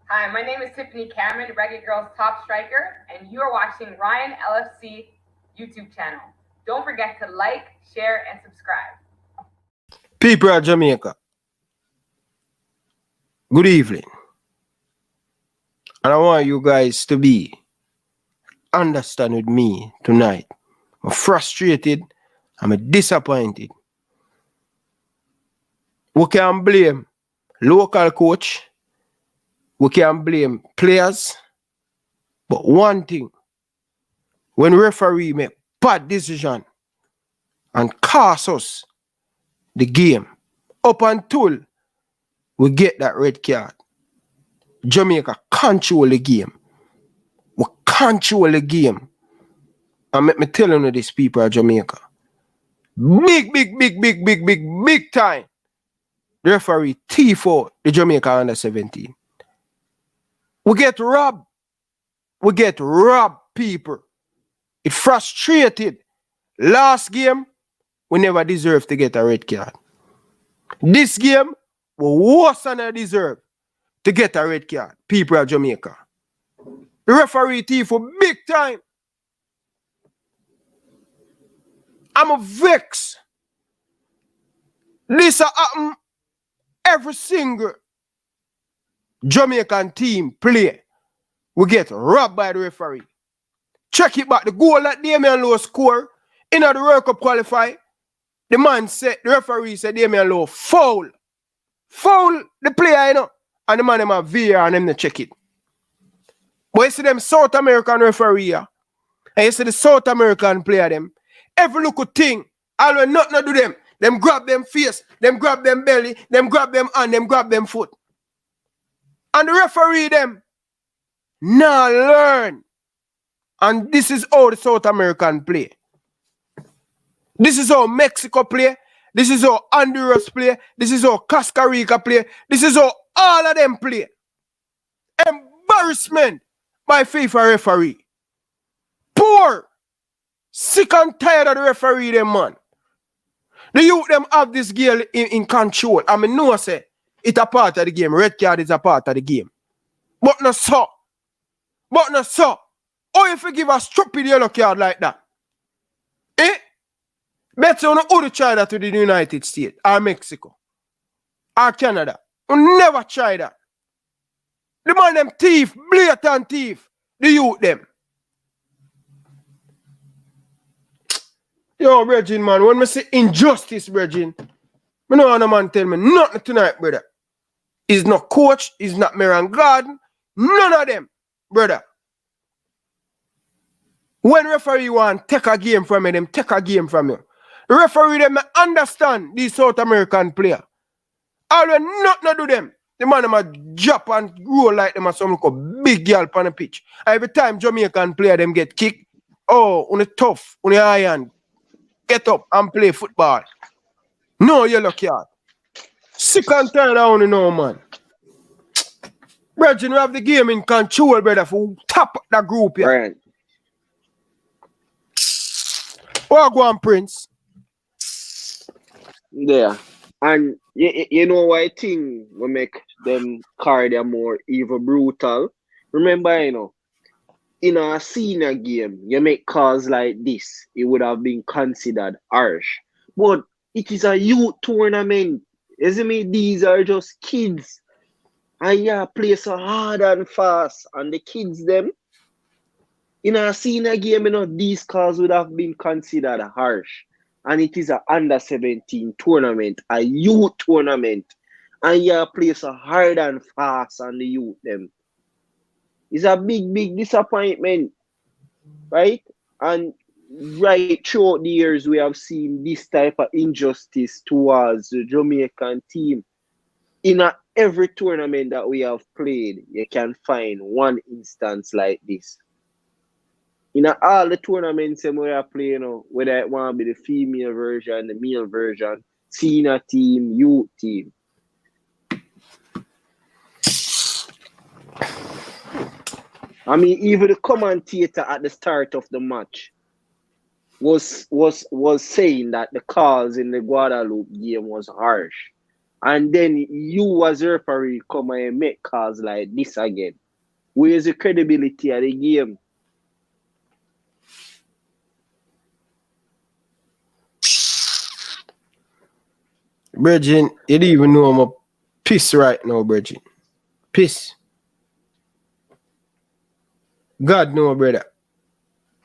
Hi, my name is Tiffany Cameron, Reggae Girls top striker, and you are watching Ryan LFC YouTube channel. Don't forget to like, share, and subscribe. People of Jamaica, good evening. And I want you guys to be understand with me tonight. I'm frustrated, I'm disappointed. We can blame local coach, we can blame players, but one thing, when referee make bad decision and cost us the game, up until we get that red card, Jamaica control the game. We control the game. And let me tell you this, people of Jamaica. Big time. The referee T4, the Jamaica U17. We get robbed. We get robbed, people. It frustrated. Last game, we never deserved to get a red card. This game, we worse than I deserve to get a red card, people of Jamaica. The referee T4, big time. I'm a vex. This happen every single Jamaican team play. We get robbed by the referee. Check it back. The goal that Damian Lowe score in the World Cup qualify. The man said, the referee said Damian Lowe foul. Foul the player, you know. And the man them have VR and them to check it. But you see them South American referee here, and you see the South American player them. Every little thing, always nothing to do them. Them grab them face, them grab them belly, them grab them hand, them grab them foot. And the referee them now learn. And this is how the South American play. This is how Mexico play. This is how Honduras play. This is how Costa Rica play. This is how all of them play. Embarrassment by FIFA referee. Poor. Sick and tired of the referee them, man. The youth them have this girl in control. I mean, no, say, it's a part of the game. Red card is a part of the game. But not so. But not so. Or if you give a stupid yellow card like that. Eh? Better on who try that to the United States or Mexico or Canada. You never try that. The man them thief, blatant thief. The youth them. Yo, Bridging, man, when I say injustice, Bridging, I know no man tell me nothing tonight, brother. He's not coach, he's not Miran Garden, none of them, brother. When referee want take a game from you, them take a game from you. The referee them understand these South American player. Always nothing to do them. The man them a drop and roll like them as some like big girl on the pitch. And every time Jamaican player them get kicked, oh, on the tough, on the iron. Get up and play football. No yellow card. Sick and tired of you know, man. Brethren, we have the game in control, brother, for top the group here. Right. Oh, go on, Prince. Yeah. And you know why I think we make them carry more evil brutal? Remember, you know, in a senior game, you make calls like this, it would have been considered harsh. But it is a youth tournament. You see me? These are just kids. And yeah, play so hard and fast. And the kids, them, in a senior game, you know, these calls would have been considered harsh. And it is a under-17 tournament, a youth tournament. And yeah, play so hard and fast on the youth, them. It's a big disappointment, right? And right throughout the years, we have seen this type of injustice towards the Jamaican team. In every tournament that we have played, you can find one instance like this. In all the tournaments we are playing, you know, whether it want to be the female version, the male version, senior team, youth team. I mean, even the commentator at the start of the match was saying that the calls in the Guadeloupe game was harsh. and then you as a referee come and make calls like this again. Where's the credibility of the game? Bridging, you don't even know I'm a piss right now, Bridging. Piss. God know, brother.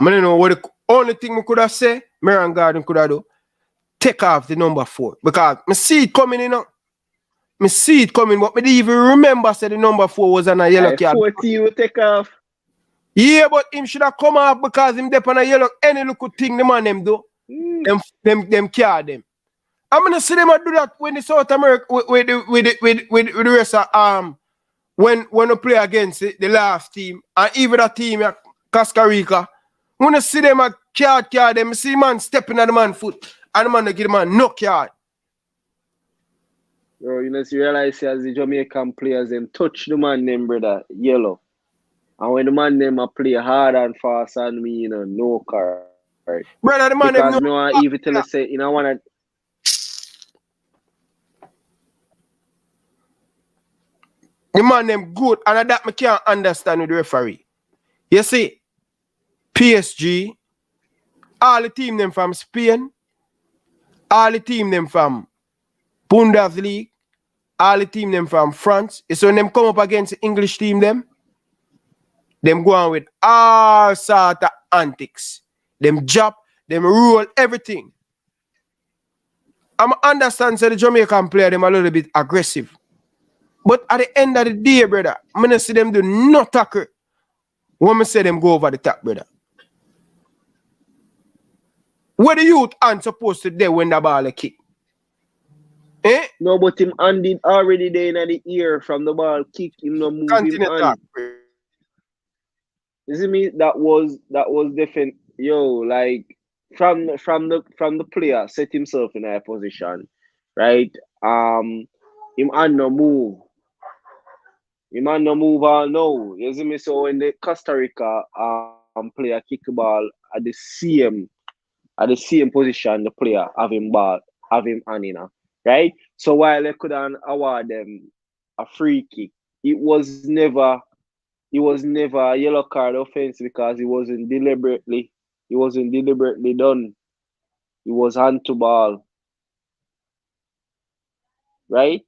I don't know what the only thing we could have said, Marion Garden could have do, take off the number 4. Because I see it coming, you know. I see it coming, but I didn't even remember say the number 4 was on a yellow card. 40 you take off. Yeah, but him should have come off because him dep on a yellow. Any little thing the man them do, them card them. I'm gonna see them do that when the South America with the rest of when we play against the last team and even that team at Costa Rica. When I see them a card them, see man stepping at the man foot and the man give the man no card. Bro, you know, you realize as the Jamaican players them touch the man them, brother, yellow. And when the man them a play hard and fast on me, you know, no card. Brother, the man because them no one even tell us say, you know, wanna. The man them good, and that I can't understand with the referee. You see, PSG, all the team them from Spain, all the team them from Bundesliga, all the team them from France. So when them come up against the English team them go on with all sort of antics. Them jump, them roll, everything. I understand so the Jamaican player them a little bit aggressive. But at the end of the day, brother, I'm going to see them do no tackle when I say them go over the top, brother. Where the youth aren't supposed to do when the ball is kick? Eh? No, but him hand it already there in the ear from the ball kick. Him no move him hand. You see me? That was different. Yo, like from the player set himself in a position, right? Him hand no move. Him hand no move all now. You see me? So when the Costa Rica player kick the ball at the same position, the player have him hand in, right? So while they couldn't award them a free kick, it was never a yellow card offense because it wasn't deliberately done. It was hand to ball. Right?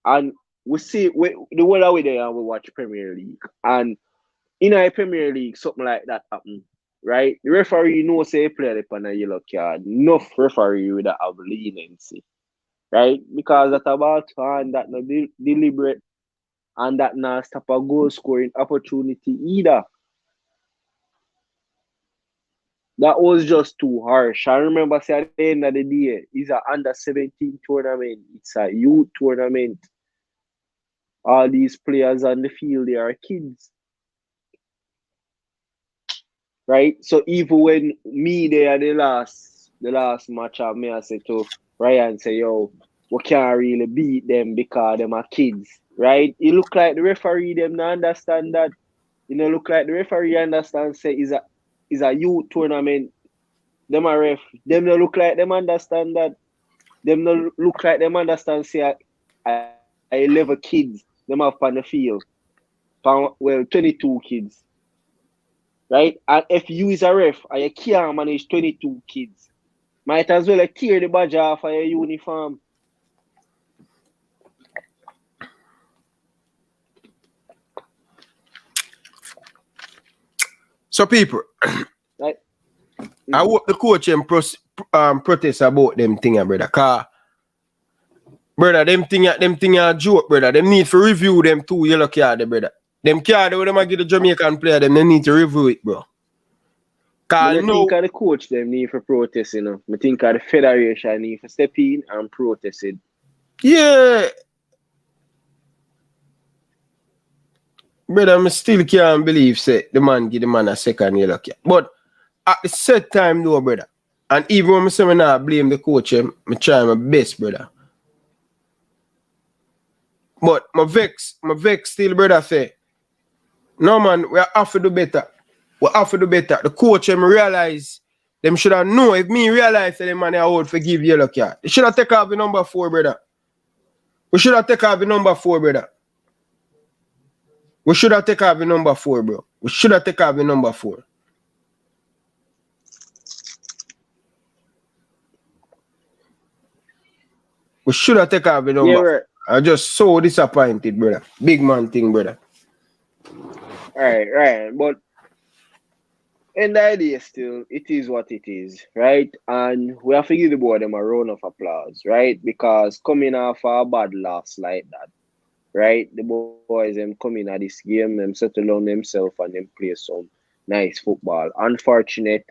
And we see the way we there and we watch Premier League. And in a Premier League, something like that happen. Right? The referee knows say play upon a yellow card. Enough referee would have leniency. Right? Because that about hand that no deliberate and that not stop a goal scoring opportunity either. That was just too harsh. I remember say at the end of the day, it's an under-17 tournament. It's a youth tournament. All these players on the field, they are kids. Right? So even when me there the last match I may say to Ryan say, yo, we can't really beat them because them are kids. Right? It look like the referee them not understand that. You know, look like the referee understand say is a youth tournament. Them a ref. Them no look like them understand that. Them no look like them understand say I 11 kids them have on the field. Well, 22 kids. Right? And if you is a ref and you can't manage 22 kids, might as well tear the badge off of your uniform. So people, right? I hope the coach and protest about them thing, brother. Cause brother, them thing a joke, brother. Them need to review them 2 yellow card, brother. Them card where them give the Jamaican player, them they need to review it, bro. I think the coach them need for protest, you know. I think the federation need to step in and protest it. Yeah. Brother, I still can't believe say the man give the man a second yellow card. But at the set time though, brother. And even when I say I not blame the coach, I try my best, brother. But my vex still, brother, say, no man, we have to do better. We have to do better. The coach realize them should have known. If me realize that the man I would forgive yellow card. They should have taken off the number 4, brother. We should have taken off the number 4, brother. We should have taken off the number 4, bro. We should have taken off the number 4. We should have taken off the number. Yeah, right. I'm just so disappointed, brother. Big man thing, brother. Right. But in the idea still, it is what it is, right? And we have to give the boy them a round of applause, right? Because coming off a bad loss like that, right? The boys them come in at this game, them settle down themselves and them play some nice football. Unfortunate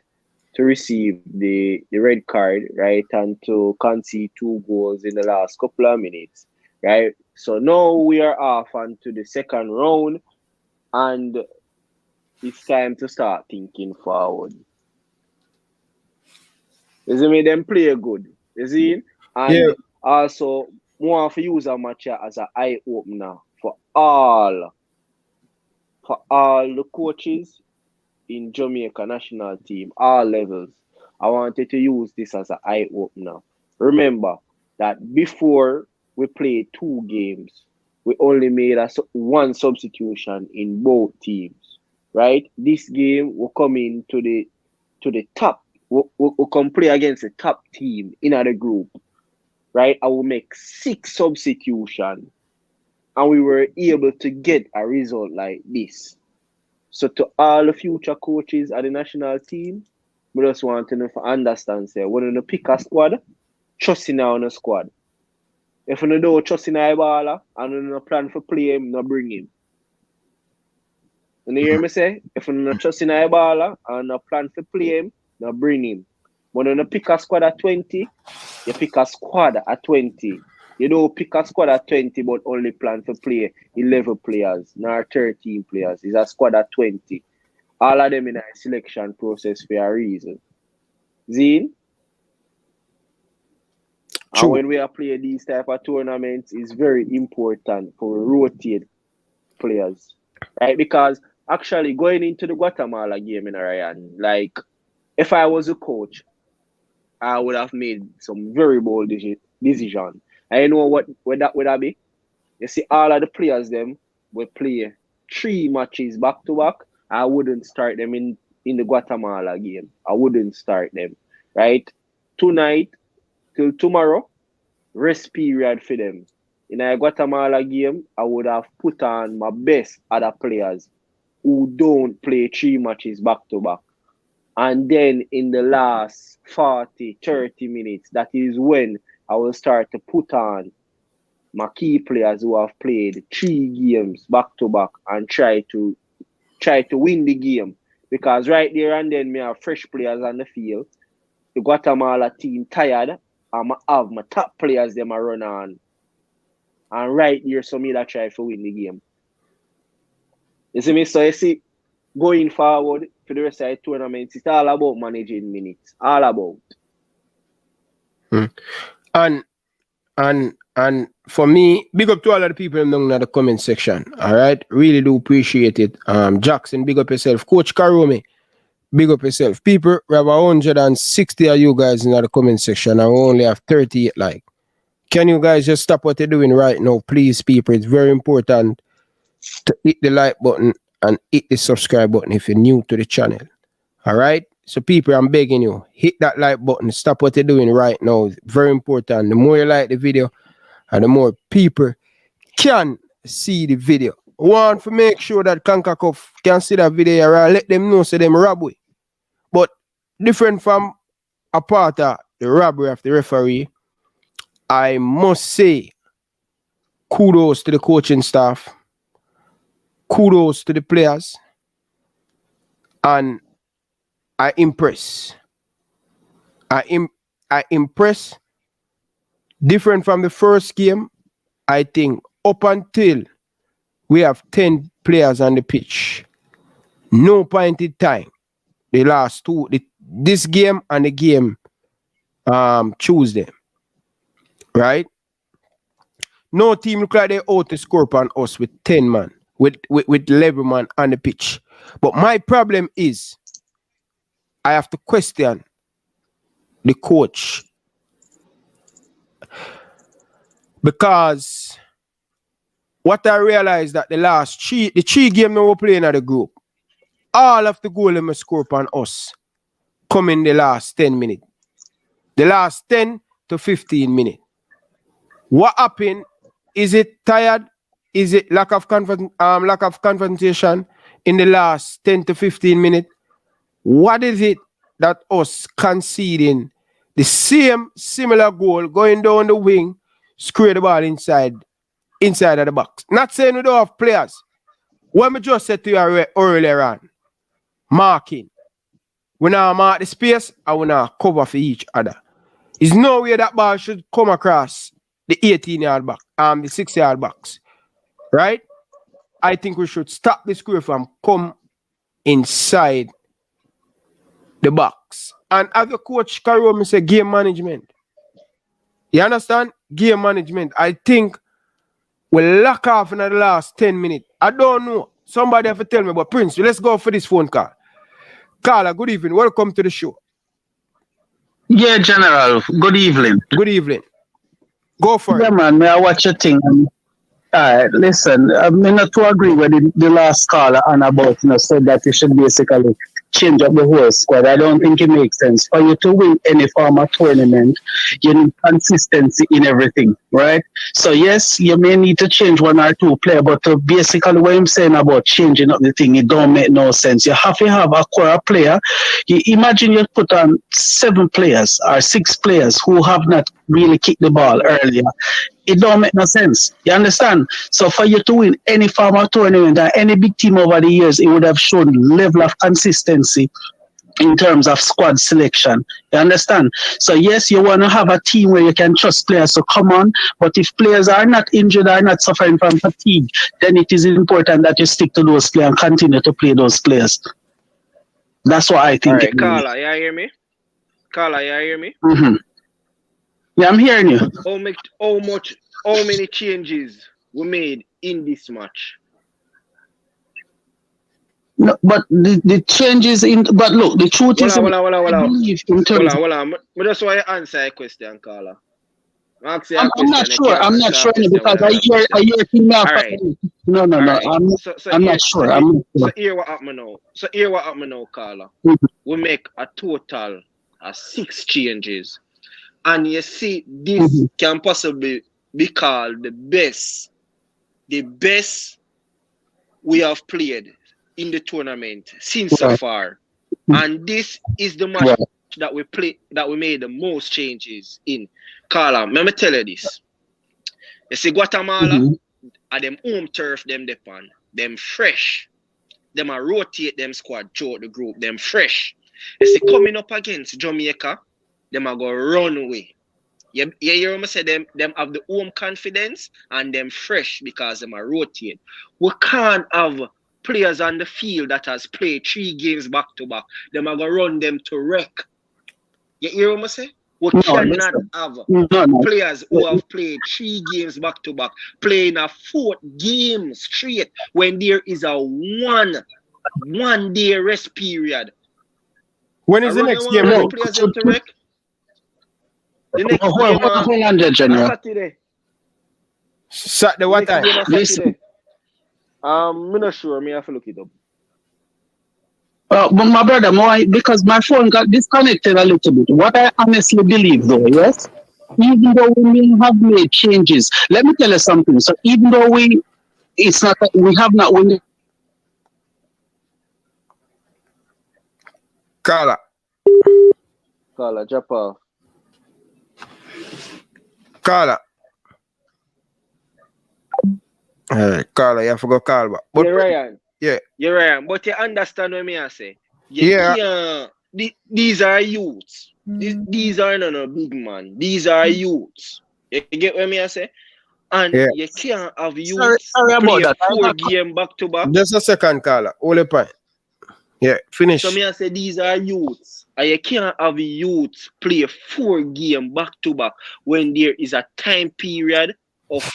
to receive the red card, right? And to concede 2 goals in the last couple of minutes, right? So now we are off onto the second round, and it's time to start thinking forward. You see me, them play good. You see? And also, more of use a match as an eye opener for all the coaches in Jamaica national team, all levels. I wanted to use this as an eye opener. Remember that before we played 2 games, we only made one substitution in both teams. Right? This game will come into the top. We'll come play against the top team in the group. Right? I will make 6 substitutions, and we were able to get a result like this. So to all the future coaches at the national team, we just want to understand, say, when you pick a squad, trust in our squad. If you don't trust in a baller and you don't plan for play him, not bring him. You hear me say? If you don't trust in a baller and not plan for play him, not bring him. When you pick a squad at 20, you pick a squad at 20. You don't pick a squad at 20 but only plan to play 11 players, not 13 players. It's a squad at 20. All of them in a selection process for a reason. Zine? And when we are playing these type of tournaments, it's very important for rotate players. Right? Because actually going into the Guatemala game in Ryan, like if I was a coach, I would have made some very bold decision. And you know what that would be? You see, all of the players them will play 3 matches back to back. I wouldn't start them in the Guatemala game. I wouldn't start them. Right? Tonight till tomorrow, rest period for them. In a Guatemala game, I would have put on my best other players who don't play 3 matches back to back. And then in the last 40, 30 minutes, that is when I will start to put on my key players who have played 3 games back to back and try to win the game. Because right there and then, me have fresh players on the field. The Guatemala team tired. I have my top players them run on. And right here, so me that try to win the game. You see me? So you see, going forward for the rest of the tournament, it's all about managing minutes. All about. And for me, big up to all of the people down in the comment section. All right, really do appreciate it. Jackson, big up yourself. Coach Karome, big up yourself. People, we have 160 of you guys in the comment section, and we only have 38 like. Can you guys just stop what you're doing right now, please, people? It's very important to hit the like button and hit the subscribe button if you're new to the channel. All right? So, people, I'm begging you, hit that like button. Stop what you're doing right now. It's very important. The more you like the video, and the more people can see the video. Want to make sure that Kankakov can see that video and let them know so them rob we. But different from a part of the robbery of the referee, I must say kudos to the coaching staff, kudos to the players, and I impress. I impress. Different from the first game, I think up until we have 10 players on the pitch, no point in time, the last 2, this game and the game Tuesday, right? No team look like they ought to score upon us with 10 man, with 11 man on the pitch. But my problem is, I have to question the coach. Because what I realized that the three games we playing at the group, all of the goal them score upon us come in the last 10 minutes. The last 10 to 15 minutes. What happened? Is it tired? Is it lack of confrontation in the last 10 to 15 minutes? What is it that us conceding the same similar goal, going down the wing, square the ball inside of the box? Not saying we don't have players. What I just said to you earlier on, marking. We now mark the space and we now cover for each other. There's no way that ball should come across the 18-yard box, the 6-yard box. Right? I think we should stop the square from come inside the box. And as a coach, Karom say game management. You understand? Game management. I think we lock off in the last 10 minutes. I don't know. Somebody have to tell me, but Prince, let's go for this phone call. Carla, good evening. Welcome to the show. Yeah, General. Good evening. Good evening. Go for it. Yeah, man. May I watch your thing? Listen, I'm not to agree with the last caller and about said that you should basically change up the whole squad. I don't think it makes sense. For you to win any form of tournament, you need consistency in everything, right? So yes, you may need to change one or two players, but basically what I'm saying about changing up the thing, it don't make no sense. You have to have a core player. You imagine you put on 7 players or 6 players who have not really kicked the ball earlier. It don't make no sense. You understand? So for you to win any form of tournament or any big team over the years, it would have shown level of consistency in terms of squad selection. You understand? So yes, you want to have a team where you can trust players to come on, but if players are not injured or not suffering from fatigue, then it is important that you stick to those players and continue to play those players. That's what I think. All right, Carla, you hear me? Carla, you hear me? Mm-hmm. Yeah, I'm hearing you. How many changes were made in this match? No, but the changes in. But look, the truth is. Hold on. I just want to answer a question, Carla. I'm not sure. I'm not sure because I hear things now. Right. No. Right. I'm not sure. So here what happened now, Carla. Mm-hmm. We make a total of 6 changes. And you see, this can possibly be called the best we have played in the tournament since so far. And this is the match that we made the most changes in. Carla, let me tell you this. You see, Guatemala, are them home turf, them depend. Them fresh. Them a rotate them squad throughout the group. Them fresh. You see, coming up against Jamaica, them are going to run away. You hear me say them have the home confidence and them fresh because them are rotate. We can't have players on the field that has played 3 games back to back. Them are going to run them to wreck. You hear me say? We cannot have players who have played 3 games back to back playing a 4th game straight when there is a one day rest period. When is the next game? Players them to wreck? The next game Saturday. Saturday, what time? Listen. I'm not sure. I have to look it up. But my brother, because my phone got disconnected a little bit. What I honestly believe, though, yes, even though we may have made changes, let me tell you something. So even though we have not won. Carla, drop off. Carla, you have to go call back. But You're Ryan. Yeah. You're Ryan. But you understand what I say? Yeah. These are youths. These are no big man. These are youths. You get what I say? And you can't have youths play 4 games back to back. Just a second, Carla. Hold the point. Yeah, finish. So I say these are youths. And you can't have youths play 4 games back to back when there is a time period of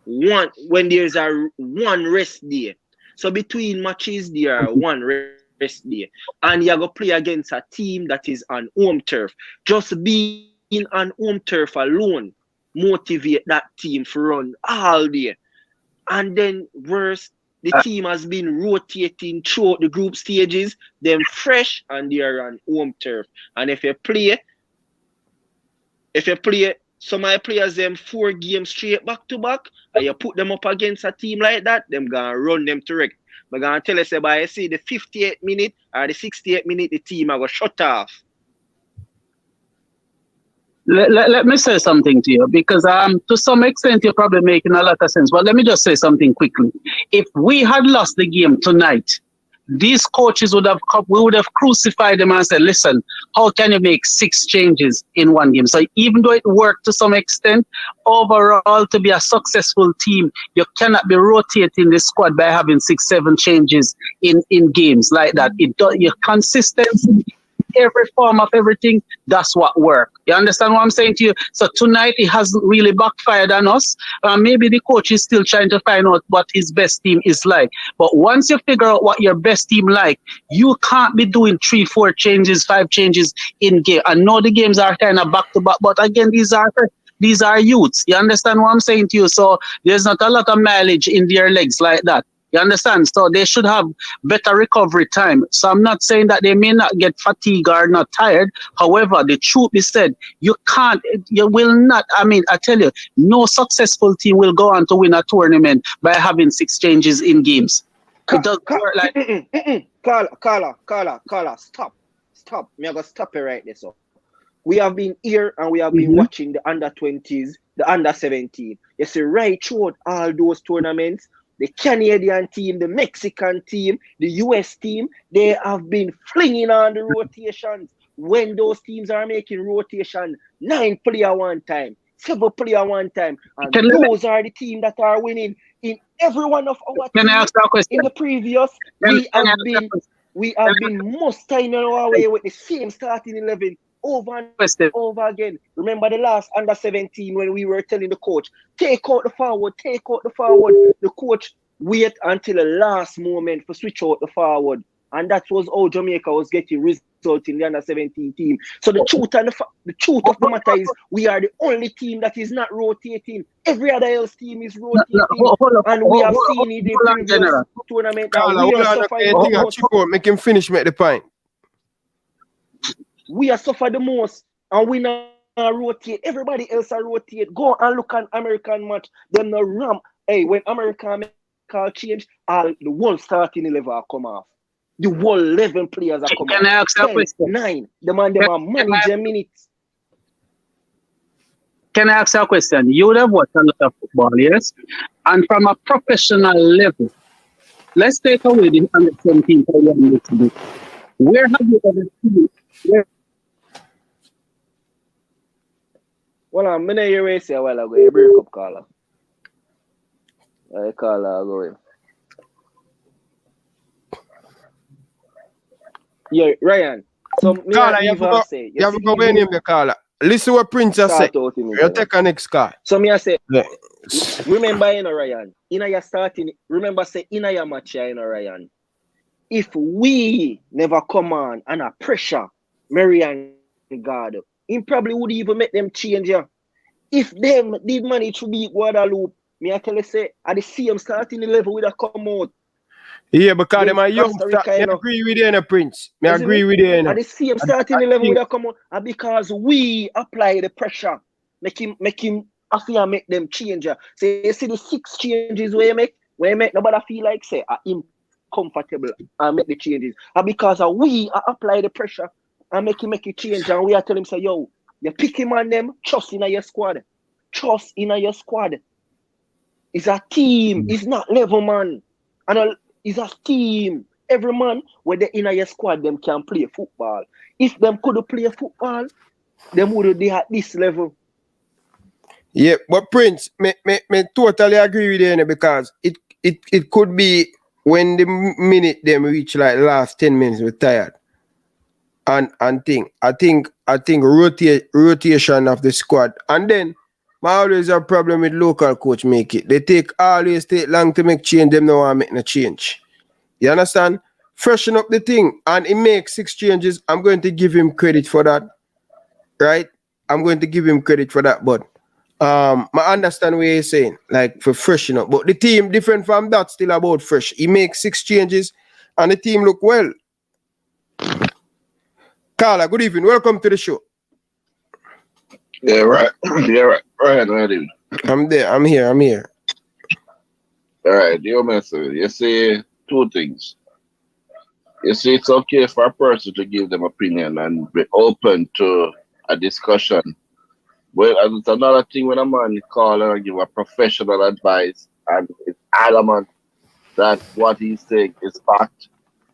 when there's a 1 rest day. So between matches there are 1 rest day. And you're going to play against a team that is on home turf. Just being on home turf alone motivate that team to run all day. And then worse, the team has been rotating throughout the group stages, them fresh and they are on home turf. And if you play some of the players them 4 games straight back to back, and you put them up against a team like that, them gonna run them to wreck. But gonna tell us about you see the 58th minute or the 68th minute, the team are gonna shut off. Let me say something to you, because to some extent you're probably making a lot of sense. But let me just say something quickly. If we had lost the game tonight, these coaches would have crucified them and said, listen, how can you make 6 changes in one game? So even though it worked to some extent, overall to be a successful team, you cannot be rotating the squad by having 6, 7 changes in games like that. Your consistency, every form of everything, that's what works. You understand what I'm saying to you? So tonight it hasn't really backfired on us. Maybe the coach is still trying to find out what his best team is like. But once you figure out what your best team like, you can't be doing 3, 4 changes, 5 changes in game. I know the games are kind of back to back, but again, these are youths. You understand what I'm saying to you? So there's not a lot of mileage in their legs like that. You understand? So they should have better recovery time. So I'm not saying that they may not get fatigued or not tired. However, the truth is said, you will not. I mean, I tell you, no successful team will go on to win a tournament by having 6 changes in games. It doesn't work like... Carla, stop. Me I go stop it right there. So we have been here and we have been watching the under-20s, the under-17. You see, right throughout all those tournaments, the Canadian team, the Mexican team, the US team, they have been flinging on the rotations. When those teams are making rotation, 9 player one time, 7 player one time, and those are the teams that are winning in every one of our teams. Can I ask that question? In the previous, we have been mustering our way with the same starting 11 over and over again. Remember the last under-17 when we were telling the coach, take out the forward. The coach wait until the last moment for switch out the forward. And that was how Jamaica was getting results in the under-17 team. So the truth of the matter is we are the only team that is not rotating. Every other else team is rotating. And we have seen it in the previous tournament. Make him finish, make the point. We are suffer the most and we not rotate. Everybody else are rotate. Go and look at American match. Them no ramp. Hey, when American make call change, the whole starting 11 are come off. The whole 11 players are come off. Can I ask a question? 9. The man them are manager minutes. Can I ask a question? You would have watched a lot of football, yes? And from a professional level, let's take away the under-17 for a little bit. Where have you ever seen? Well, I'm going to hear you say a while ago, you break up, Carla. I call her going. Yeah, Ryan. So, Carla, you have to go in the Carla. Listen what Prince has said. You take a next call. So, me I say, remember, Ryan, in your starting, remember, say, in your match, Ryan, if we never come on and a pressure Marian God, he probably would even make them change. If them did money to beat Guadeloupe, me I tell you say at the same starting level with a come out. Yeah, because them are young. I agree with you, Prince. I agree with you. At the same starting level with a come out, and because we apply the pressure, make him after make them change. So you see the 6 changes where you make nobody feel like say him comfortable and make the changes. And because we apply the pressure and make it change, and we are telling him say, yo, you pick him on them, trust in your squad. Trust in your squad. It's a team, it's not level man. And it's a team. Every man where they in your squad, them can play football. If them could play football, them would be at this level. Yeah, but Prince, me totally agree with you because it could be when the minute them reach like last 10 minutes we're tired. And I think rotation of the squad. And then I always have a problem with local coach make it. They always take long to make change, them no want make no change. You understand? Freshen up the thing and he makes 6 changes. I'm going to give him credit for that. Right? I'm going to give him credit for that, but I understand what you're saying, like for fresh, but the team different from that, still about fresh. He makes 6 changes and the team look well. Carla, good evening. Welcome to the show. Yeah, right. Yeah, right. Right. I'm there. I'm here. All right, dear master, you say 2 things. You say it's okay for a person to give them opinion and be open to a discussion. Well, and it's another thing when a man call and give a professional advice and it's adamant that what he's saying is fact.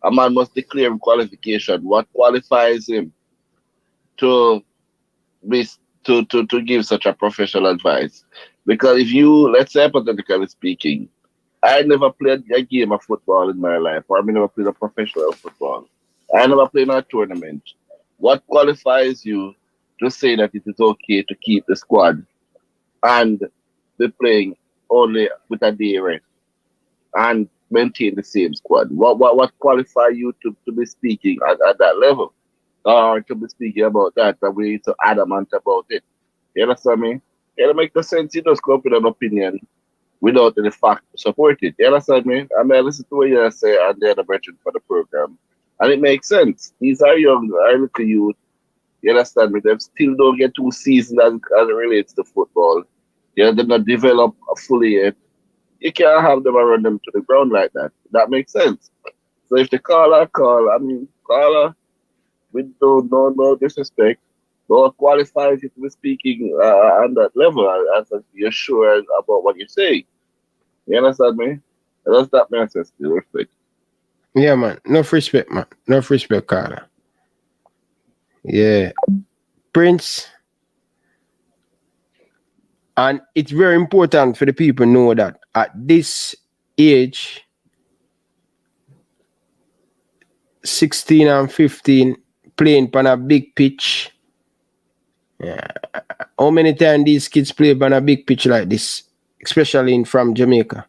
A man must declare qualification. What qualifies him to be to give such a professional advice? Because if you, let's say hypothetically speaking, I never played a game of football in my life, or I never played a professional football. I never played in a tournament. What qualifies you to say that it is okay to keep the squad and be playing only with a day rest and maintain the same squad? What qualifies you to be speaking at that level? Or to be speaking about that we need to adamant about it? You understand me? It makes no sense. You just come up with an opinion without any fact to support it. You understand me? I mean, I listen to what you say and they're the veteran for the program. And it makes sense. These are young, are little youth. You understand me? They still don't get 2 seasons as it relates to football. They're not developed fully yet. You can't have them and run them to the ground like that. That makes sense. So if the caller with no disrespect, don't qualify you to be speaking on that level as you're sure about what you're saying. You understand me? That's that message, still respect. Yeah, man. Enough respect, man. Enough respect, Carla. Yeah. Prince. And it's very important for the people to know that at this age, 16 and 15, playing on a big pitch. Yeah. How many times these kids play on a big pitch like this, especially from Jamaica?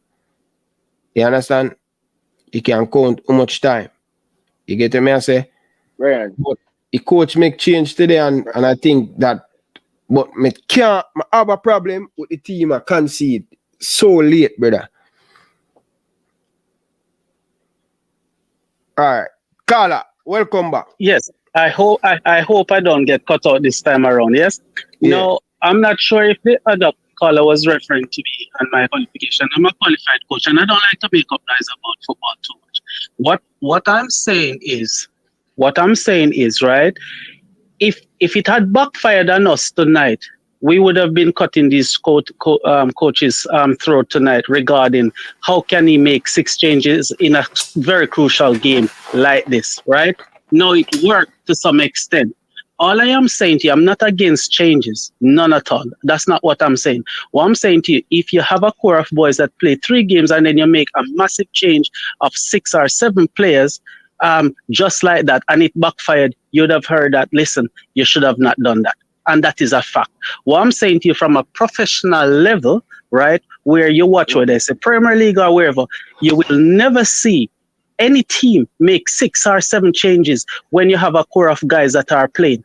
You understand? You can count how much time. You get me? I say, Right. but the coach make change today, and I think that, but I have a problem with the team. I concede so late, brother. All right, Carla, welcome back. Yes, I hope I don't get cut out this time around. Yes. Yeah. No, I'm not sure if the other caller was referring to me and my qualification. I'm a qualified coach, and I don't like to make up lies about football too much. What I'm saying is, right. If it had backfired on us tonight, we would have been cutting these coaches' throat tonight regarding how can he make 6 changes in a very crucial game like this, right? No, it worked to some extent. All I am saying to you, I'm not against changes, none at all. That's not what I'm saying. What I'm saying to you, if you have a core of boys that play 3 games and then you make a massive change of 6 or 7 players, just like that, and it backfired, you'd have heard that, listen, you should have not done that. And that is a fact. What I'm saying to you from a professional level, right, where you watch whether it's a Premier League or wherever, you will never see any team make 6 or 7 changes when you have a core of guys that are playing.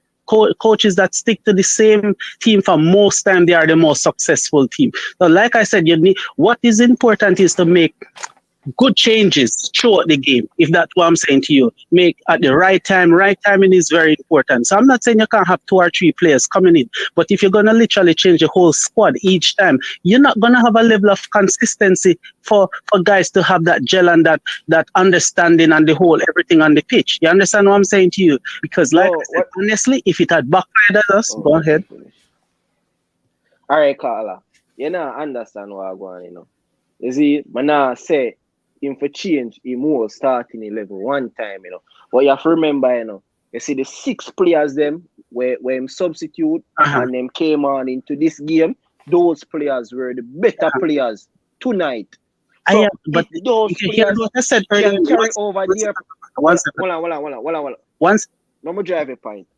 Coaches that stick to the same team for most time, they are the most successful team. So like I said, what is important is to make good changes throughout the game, if that's what I'm saying to you. Make at the right time. Right timing is very important. So I'm not saying you can't have 2 or 3 players coming in, but if you're going to literally change the whole squad each time, you're not going to have a level of consistency for guys to have that gel and that understanding and the whole everything on the pitch. You understand what I'm saying to you? Because like I said, honestly, if it had backfired at us, go ahead. All right, Carla. You know, understand what I'm going, You see, I say, him for change, he more starting 11 one time, But you have to remember, you see the 6 players them where him substitute and them came on into this game, those players were the better players tonight. So but those players what I said can carry over there. Hold on. Once. Mama drive a pint,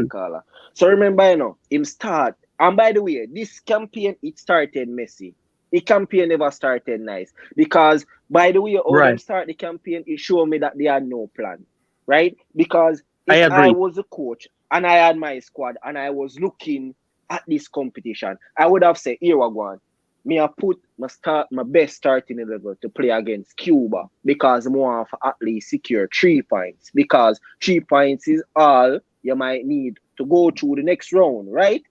Carla. So remember, him start. And by the way, this campaign, it started messy. The campaign never started nice. Because, by the way, when them start the campaign, it showed me that they had no plan. Right? Because if I was a coach and I had my squad and I was looking at this competition, I would have said, here we go. Me I put my best starting level to play against Cuba because I want to at least secure 3 points. Because 3 points is all you might need to go through the next round, right?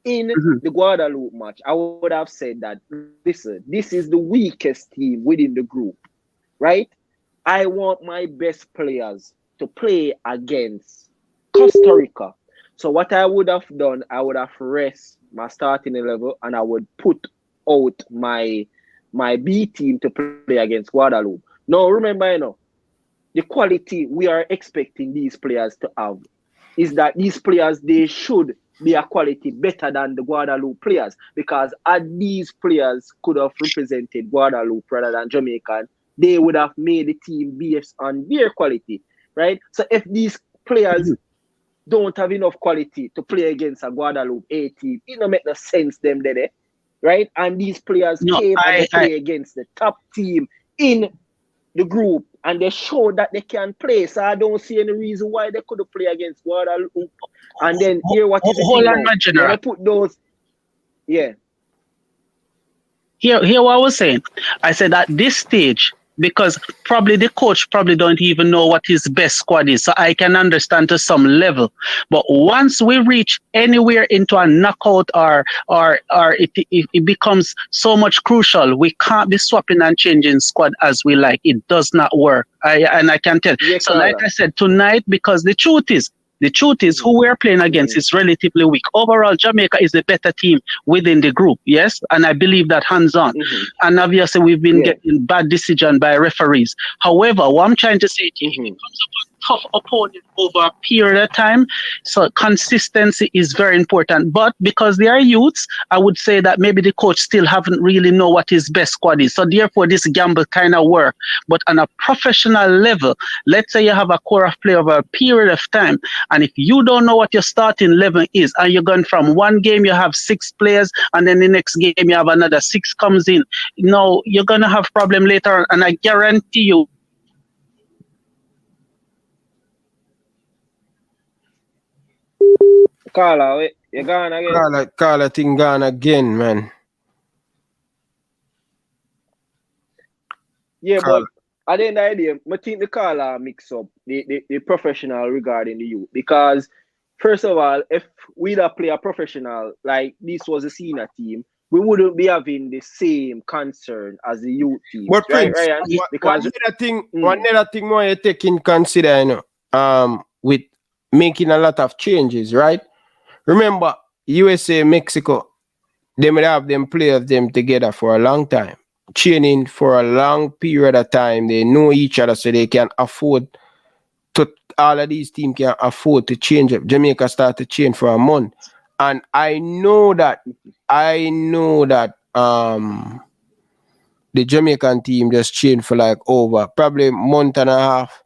In the Guadeloupe match, I would have said that, listen, this is the weakest team within the group, right? I want my best players to play against Costa Rica. So what I would have done, I would have rest my starting level and I would put out my B team to play against Guadeloupe. Now remember, the quality we are expecting these players to have is that these players, they should be a quality better than the Guadeloupe players, because had these players could have represented Guadeloupe rather than Jamaica, they would have made the team based on their quality, right? So if these players don't have enough quality to play against a Guadeloupe A team, it don't make no sense them there, right? And these players came and they play against the top team in the group, and they showed that they can play. So I don't see any reason why they couldn't play against Guadeloupe. And then here, what is the hold thing on, now? my general. They put those, yeah. Here what I was saying. I said at this stage, because probably the coach probably don't even know what his best squad is. So I can understand to some level. But once we reach anywhere into a knockout or it becomes so much crucial, we can't be swapping and changing squad as we like. It does not work. I can tell. Yeah, so like I said, tonight, because the truth is who we're playing against is relatively weak. Overall, Jamaica is the better team within the group, yes? And I believe that hands-on. And obviously, we've been getting bad decision by referees. However, what I'm trying to say to you, if it comes up a tough opponent over a period of time, so consistency is very important. But because they are youths, I would say that maybe the coach still haven't really know what his best squad is. So therefore, this gamble kind of work. But on a professional level, let's say you have a core of play over a period of time, and if you don't know what your starting 11 is, and you're going from one game, you have 6 players, and then the next game, you have another 6 comes in, you're going to have problem later on. And I guarantee you, Carla, you gone again? Carla thing gone again, man. Yeah, Carla. But at the end of the day, I think the Carla mix up the professional regarding the youth. Because, first of all, if we don't play a professional, like this was a senior team, we wouldn't be having the same concern as the youth team. But right, Prince, Ryan? Because one other thing more you take in consider, with making a lot of changes, right? Remember, USA, Mexico, they would have them players them together for a long time, training for a long period of time. They know each other, so they can afford to. All of these teams can afford to change up. Jamaica start to change for a month, and I know that the Jamaican team just changed for like over probably a month and a half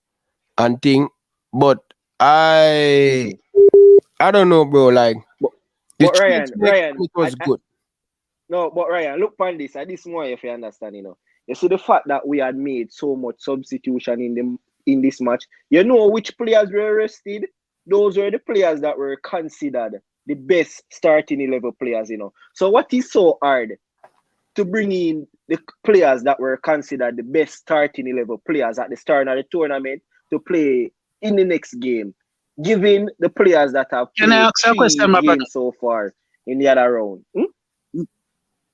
and thing, but I don't know, bro. Like, but Ryan, it was good. No, but Ryan, look on this. And this more if you understand, You see the fact that we had made so much substitution in this match. You know which players were rested? Those were the players that were considered the best starting 11 players, So what is so hard to bring in the players that were considered the best starting 11 players at the start of the tournament to play in the next game, given the players that have played can I ask a question, my brother? so far in the other round?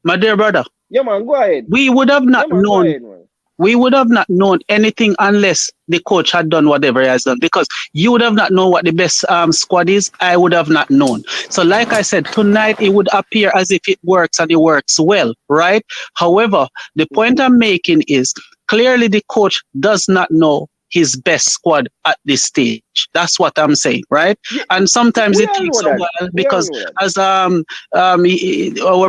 My dear brother. Yeah, man, go ahead. We would have not known. We would have not known anything unless the coach had done whatever he has done, because you would have not known what the best squad is. I would have not known. So like I said, tonight it would appear as if it works and it works well, right? However, the point I'm making is clearly the coach does not know his best squad at this stage. That's what I'm saying, right? Yeah, and sometimes it takes a while because as our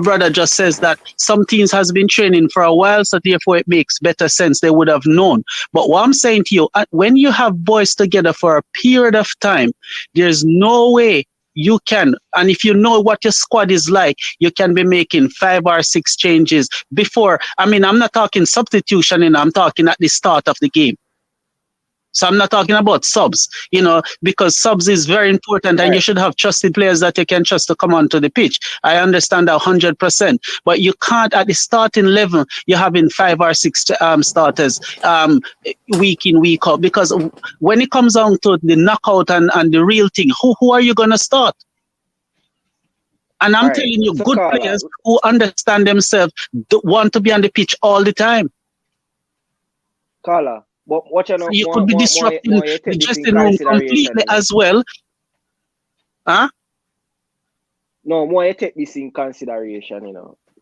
brother just says that some teams has been training for a while, so therefore it makes better sense. They would have known. But what I'm saying to you, when you have boys together for a period of time, there's no way you can, and if you know what your squad is like, you can be making 5 or 6 changes before. I mean, I'm not talking substitution, I'm talking at the start of the game. So I'm not talking about subs, because subs is very important and you should have trusted players that you can trust to come onto the pitch. I understand that 100%, but you can't at the starting level, you're having 5 or 6 starters week in, week out, because when it comes down to the knockout and the real thing, who are you going to start? And I'm telling you, so good Carla, players who understand themselves want to be on the pitch all the time. Carla, but what you know, So you could be disrupting the dressing room completely as well. Huh? No, more you take this in consideration,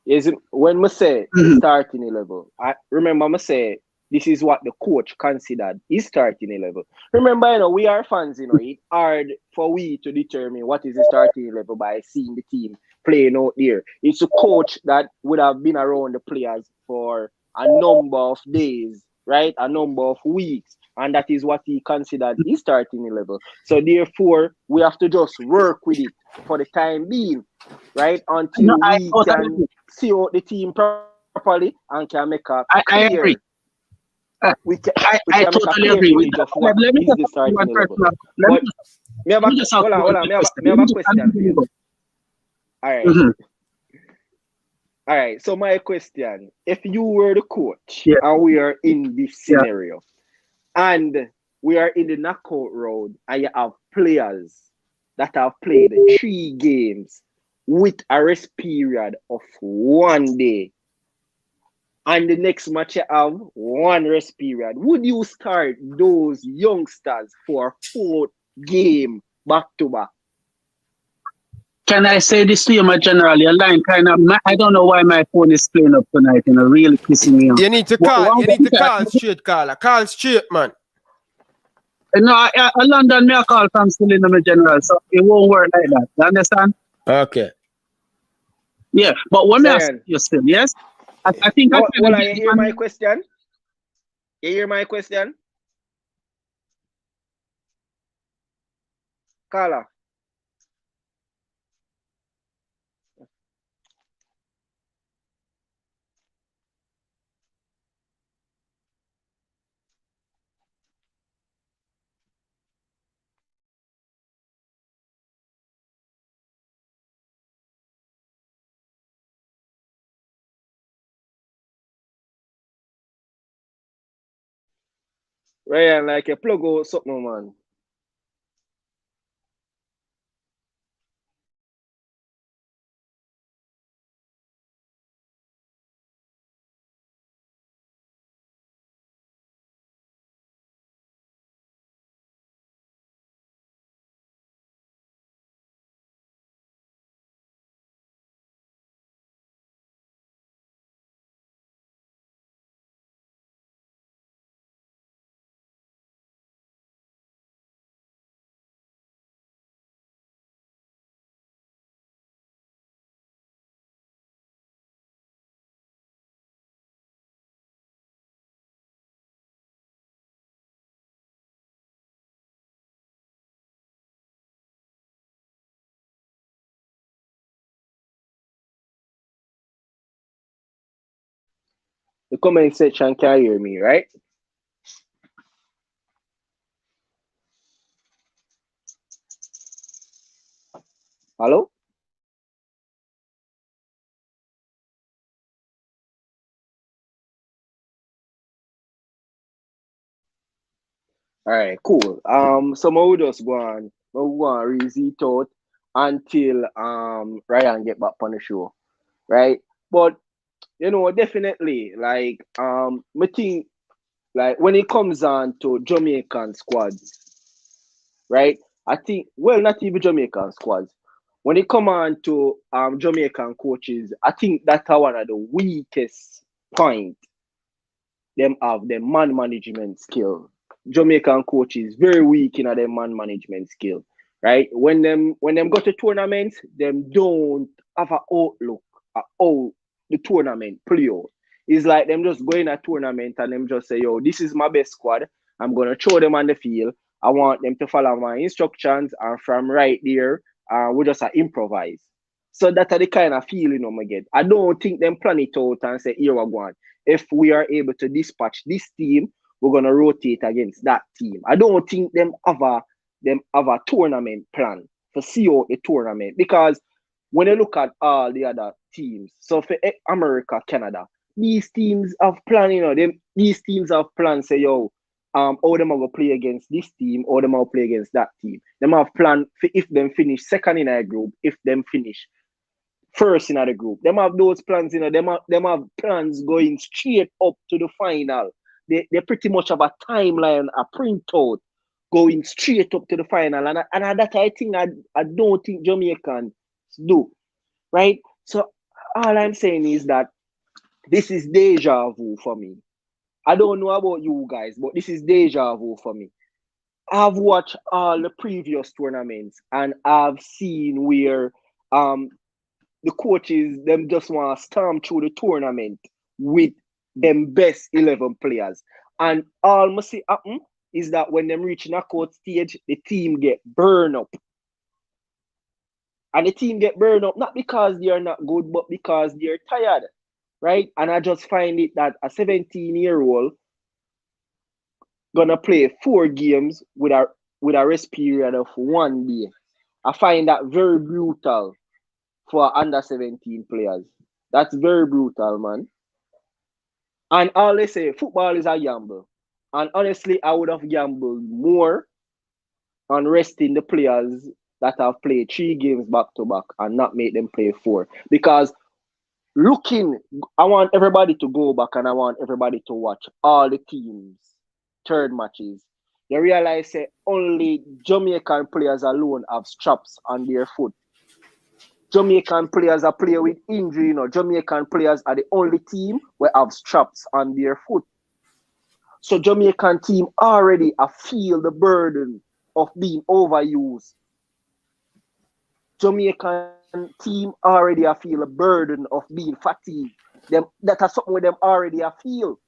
Is it, when I say the starting level, I remember I say this is what the coach considered his starting level. Remember, we are fans, it's hard for we to determine what is the starting level by seeing the team playing out there. It's a coach that would have been around the players for a number of days, right? A number of weeks. And that is what he considered his starting level. So therefore, we have to just work with it for the time being, right? Until we can see out the team properly and can make a clear. I agree. We can I make a totally clear agree with image that. of what Let me is the starting level. But me have a question for you. All right. All right. So my question: if you were the coach and we are in this scenario, and we are in the knockout road, and you have players that have played 3 games with a rest period of 1 day, and the next match you have 1 rest period, would you start those youngsters for 4th game back to back? Can I say this to you, my general? Your line I don't know why my phone is playing up tonight, really pissing me off. You need to call straight, Carla. Call straight, man. No, I London me a call from still in my general, so it won't work like that. You understand? Okay. Yeah, but when I ask you still, yes? I think you hear my question? You hear my question? Carla. Ryan, like a plug out something, man. The comment section can hear me, right? Hello? All right, cool. So I will just go on read it out until Ryan get back on the show, right? But definitely, like I think, like when it comes on to Jamaican squads, right? I think, well, not even Jamaican squads. When it come on to Jamaican coaches, I think that's one of the weakest point them have their man management skill. Jamaican coaches very weak in their man management skill, right? When them go to tournaments, them don't have an outlook at how the tournament play out. It's like them just go in a tournament and them just say, yo, this is my best squad. I'm gonna throw them on the field. I want them to follow my instructions, and from right there, we just improvise. So that's the kind of feeling I get. I don't think them plan it out and say, here we go. If we are able to dispatch this team we're gonna rotate against that team. I don't think them have a tournament plan for see out the tournament, because when you look at all the other teams, so for America, Canada, these teams have planned, these teams have planned, say, yo, how them are gonna play against this team, or them are play against that team. Them have planned for if them finish second in a group, if them finish first in the group. Them have those plans, them have plans going straight up to the final. They pretty much have a timeline, a printout going straight up to the final. And that I think I don't think Jamaicans do. Right? So all I'm saying is that this is deja vu for me. I don't know about you guys, but this is deja vu for me. I've watched all the previous tournaments and I've seen where the coaches them just want to storm through the tournament with them best 11 players. And all must see happen is that when them reach knockout stage, the team get burned up. And the team get burned up not because they are not good, but because they're tired. Right? And I just find it that a 17-year-old gonna play 4 games with a rest period of 1 day. I find that very brutal for under 17 players. That's very brutal, man. And all they say, football is a gamble. And honestly, I would have gambled more on resting the players that have played 3 games back to back and not make them play 4. Because I want everybody to go back and I want everybody to watch all the teams' third matches. You realize that only Jamaican players alone have straps on their foot. Jamaican players are playing with injury, Jamaican players are the only team where have straps on their foot. So Jamaican team already feel the burden of being overused. Jamaican team already feel the burden of being fatigued. That is something with them already feel.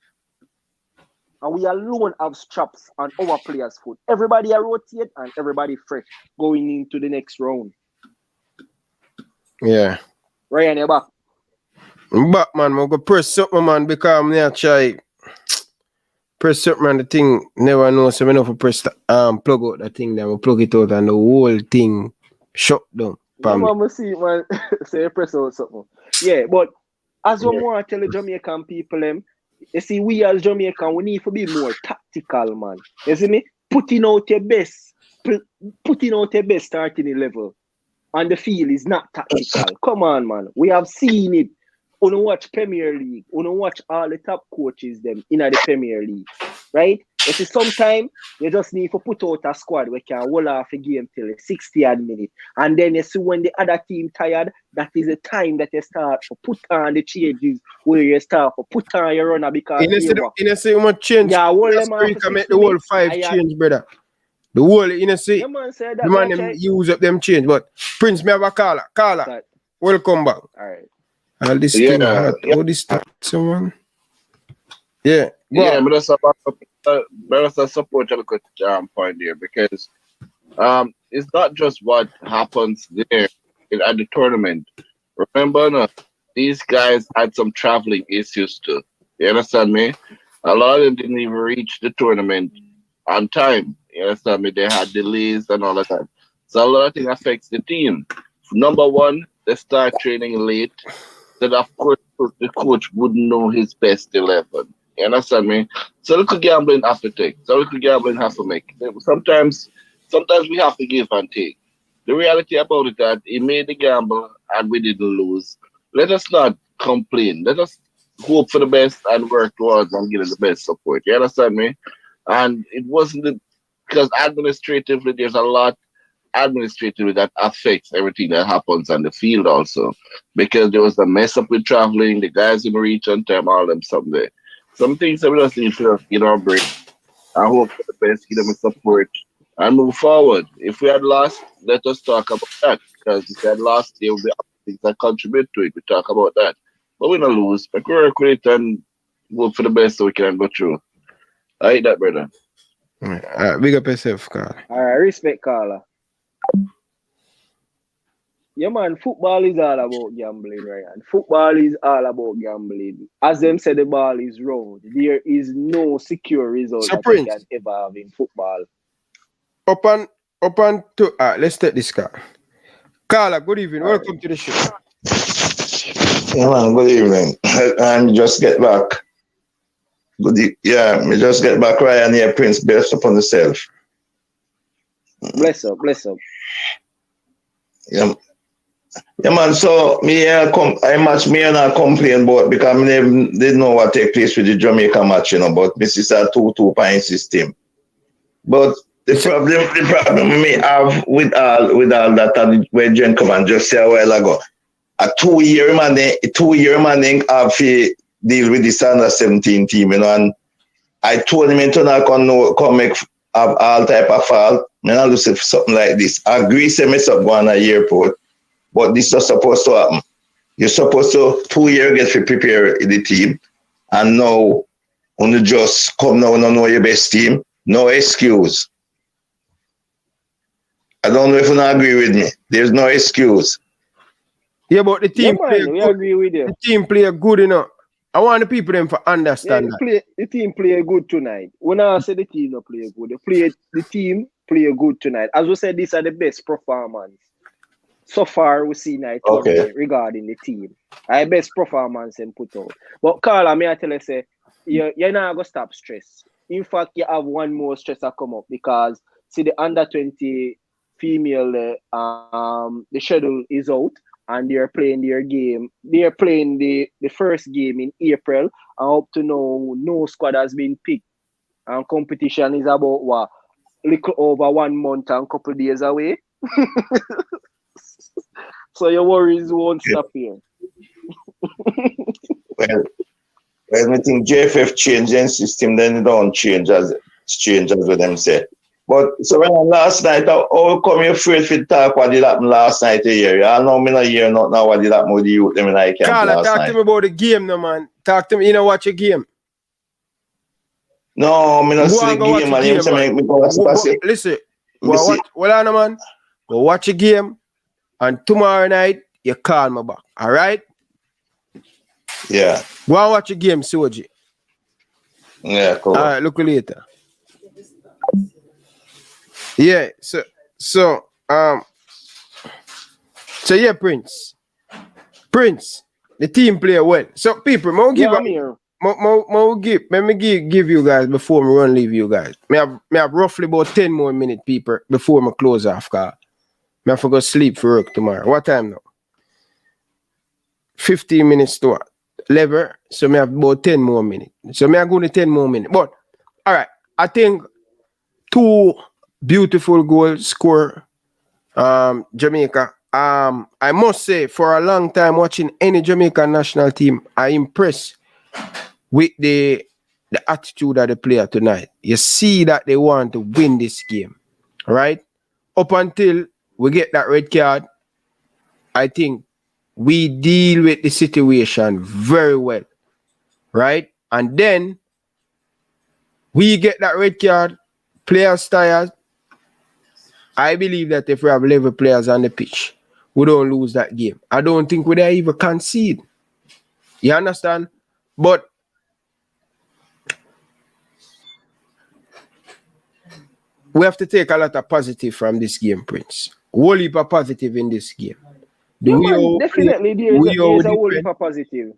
And we alone have straps on our players' foot. Everybody rotate and everybody fresh going into the next round. Yeah. Ryan, you're back. I'm back, man. I'm going to press something, man, because I'm there try press something and the thing never know. So I know to press plug out the thing, then I plug it out and the whole thing shut down. I'm see, man. Say press out something. Yeah, but as we want to tell the Jamaican people, you see, we as Jamaican, we need to be more tactical, man. You see me? Putting out your best starting level. And the field is not tactical. Come on, man. We have seen it. We don't watch Premier League. We don't watch all the top coaches them in the Premier League. Right? You see, sometimes you just need to put out a squad where can hold off a game till the 60th minute. And then you see when the other team tired, that is the time that you start to put on the changes where you start to put on your runner because you see much change. Yeah, you can make the whole 5 change, brother. The whole, see, the man them use up them change. But Prince, me have a caller. Caller, welcome back. All right. All this thing hard. All this stuff, someone. Yeah. Yeah, but that's a support a good point here, because it's not just what happens there at the tournament. Remember, these guys had some traveling issues too. You understand me? A lot of them didn't even reach the tournament on time. You understand me? They had delays and all of that. So a lot of things affects the team. Number one, they start training late. Then of course the coach wouldn't know his best 11. You understand me? So little gambling have to take. So little gambling have to make. Sometimes we have to give and take. The reality about it that he made the gamble and we didn't lose. Let us not complain. Let us hope for the best and work towards and give the best support. You understand me? And it wasn't because administratively there's a lot administratively that affects everything that happens on the field also. Because there was a mess up with traveling, the guys in reach on time, all them someday. Some things that we just need to break. I hope for the best, give them a support and move forward. If we had lost, let us talk about that. Because if we had lost, there will be other things that contribute to it. We talk about that. But we don't lose. But we work with it and hope for the best so we can go through. I hate that, brother. Big up yourself, Carl. All right, respect, Carla. Yeah, man, football is all about gambling, Ryan. Football is all about gambling. As them say, the ball is round. There is no secure result So that you can Prince, ever have in football. up on to let's take this car. Carla, good evening. All right. Welcome to the show. Yeah, man, good evening. I'm just get back. Yeah, me just get back Ryan here, Prince, best upon yourself. Bless up, bless up. Yeah, yeah, man. So me I match me and I complain about because I never didn't know what take place with the Jamaica match, but this is a 2-2 point system. But the problem me have with all that and where Jen come and just say a while ago. A 2 year man have to deal with this under 17 team, and I told him to not come make have all type of fault. I not do something like this. I agree say me up going to airport, but this is supposed to happen. You're supposed to 2 years get to prepare the team, and now when you just come now and know your best team, no excuse. I don't know if you not agree with me. There's no excuse. Yeah, but the team Yeah, play man, we good. agree with you. The team play good enough. I want the people them to understand that. The team play good tonight. When I say the team not play good, the team play good tonight. As we said, these are the best performance so far we see night tournament regarding the team. Our best performance and put out. But Carla, I tell you, say you're not gonna stop stress. In fact, you have one more stress that come up because see the under 20 female the schedule is out and they're playing their game. They're playing the first game in April, and up to now, no squad has been picked. And competition is about what? Little over 1 month and couple days away. So your worries won't stop here. Well, I think JFF change their system, then it don't change as what them say. But so when last night, how come you afraid to talk what did happen last night here? I know me not hear not now what did happen with the youth them in I camp Carla, last talk night. to me about the game, no man. Talk to me, watch a game. No, me not Go see and the go watch game, a and game, him say man. me go watch the Listen, Me go see- watch. Hold on, man. Go watch a game, and tomorrow night you call me back. All right? Yeah, Go and watch a game, Soji. yeah, cool. All right, look you later. Yeah, so yeah, Prince, the team play well. So people, Yeah, I'm here. let me give you guys before me run leave you guys. Me have roughly about 10 more minutes, people, before me close off car. Me have to go sleep for work tomorrow. What time now? 15 minutes to 11. So me have about 10 more minutes. So me have going to 10 more minutes. But all right, I think 2 beautiful goals score Jamaica. I must say, for a long time watching any Jamaican national team, I impressed with the attitude of the player tonight. You see that they want to win this game, right? Up until we get that red card, I think we deal with the situation very well, right? And then we get that red card, players tired. I believe that if we have level players on the pitch, we don't lose that game. I don't think we even concede. You understand? But we have to take a lot of positive from this game, Prince. Whole heap of positive in this game. Yeah, man, definitely there's a whole heap of positive.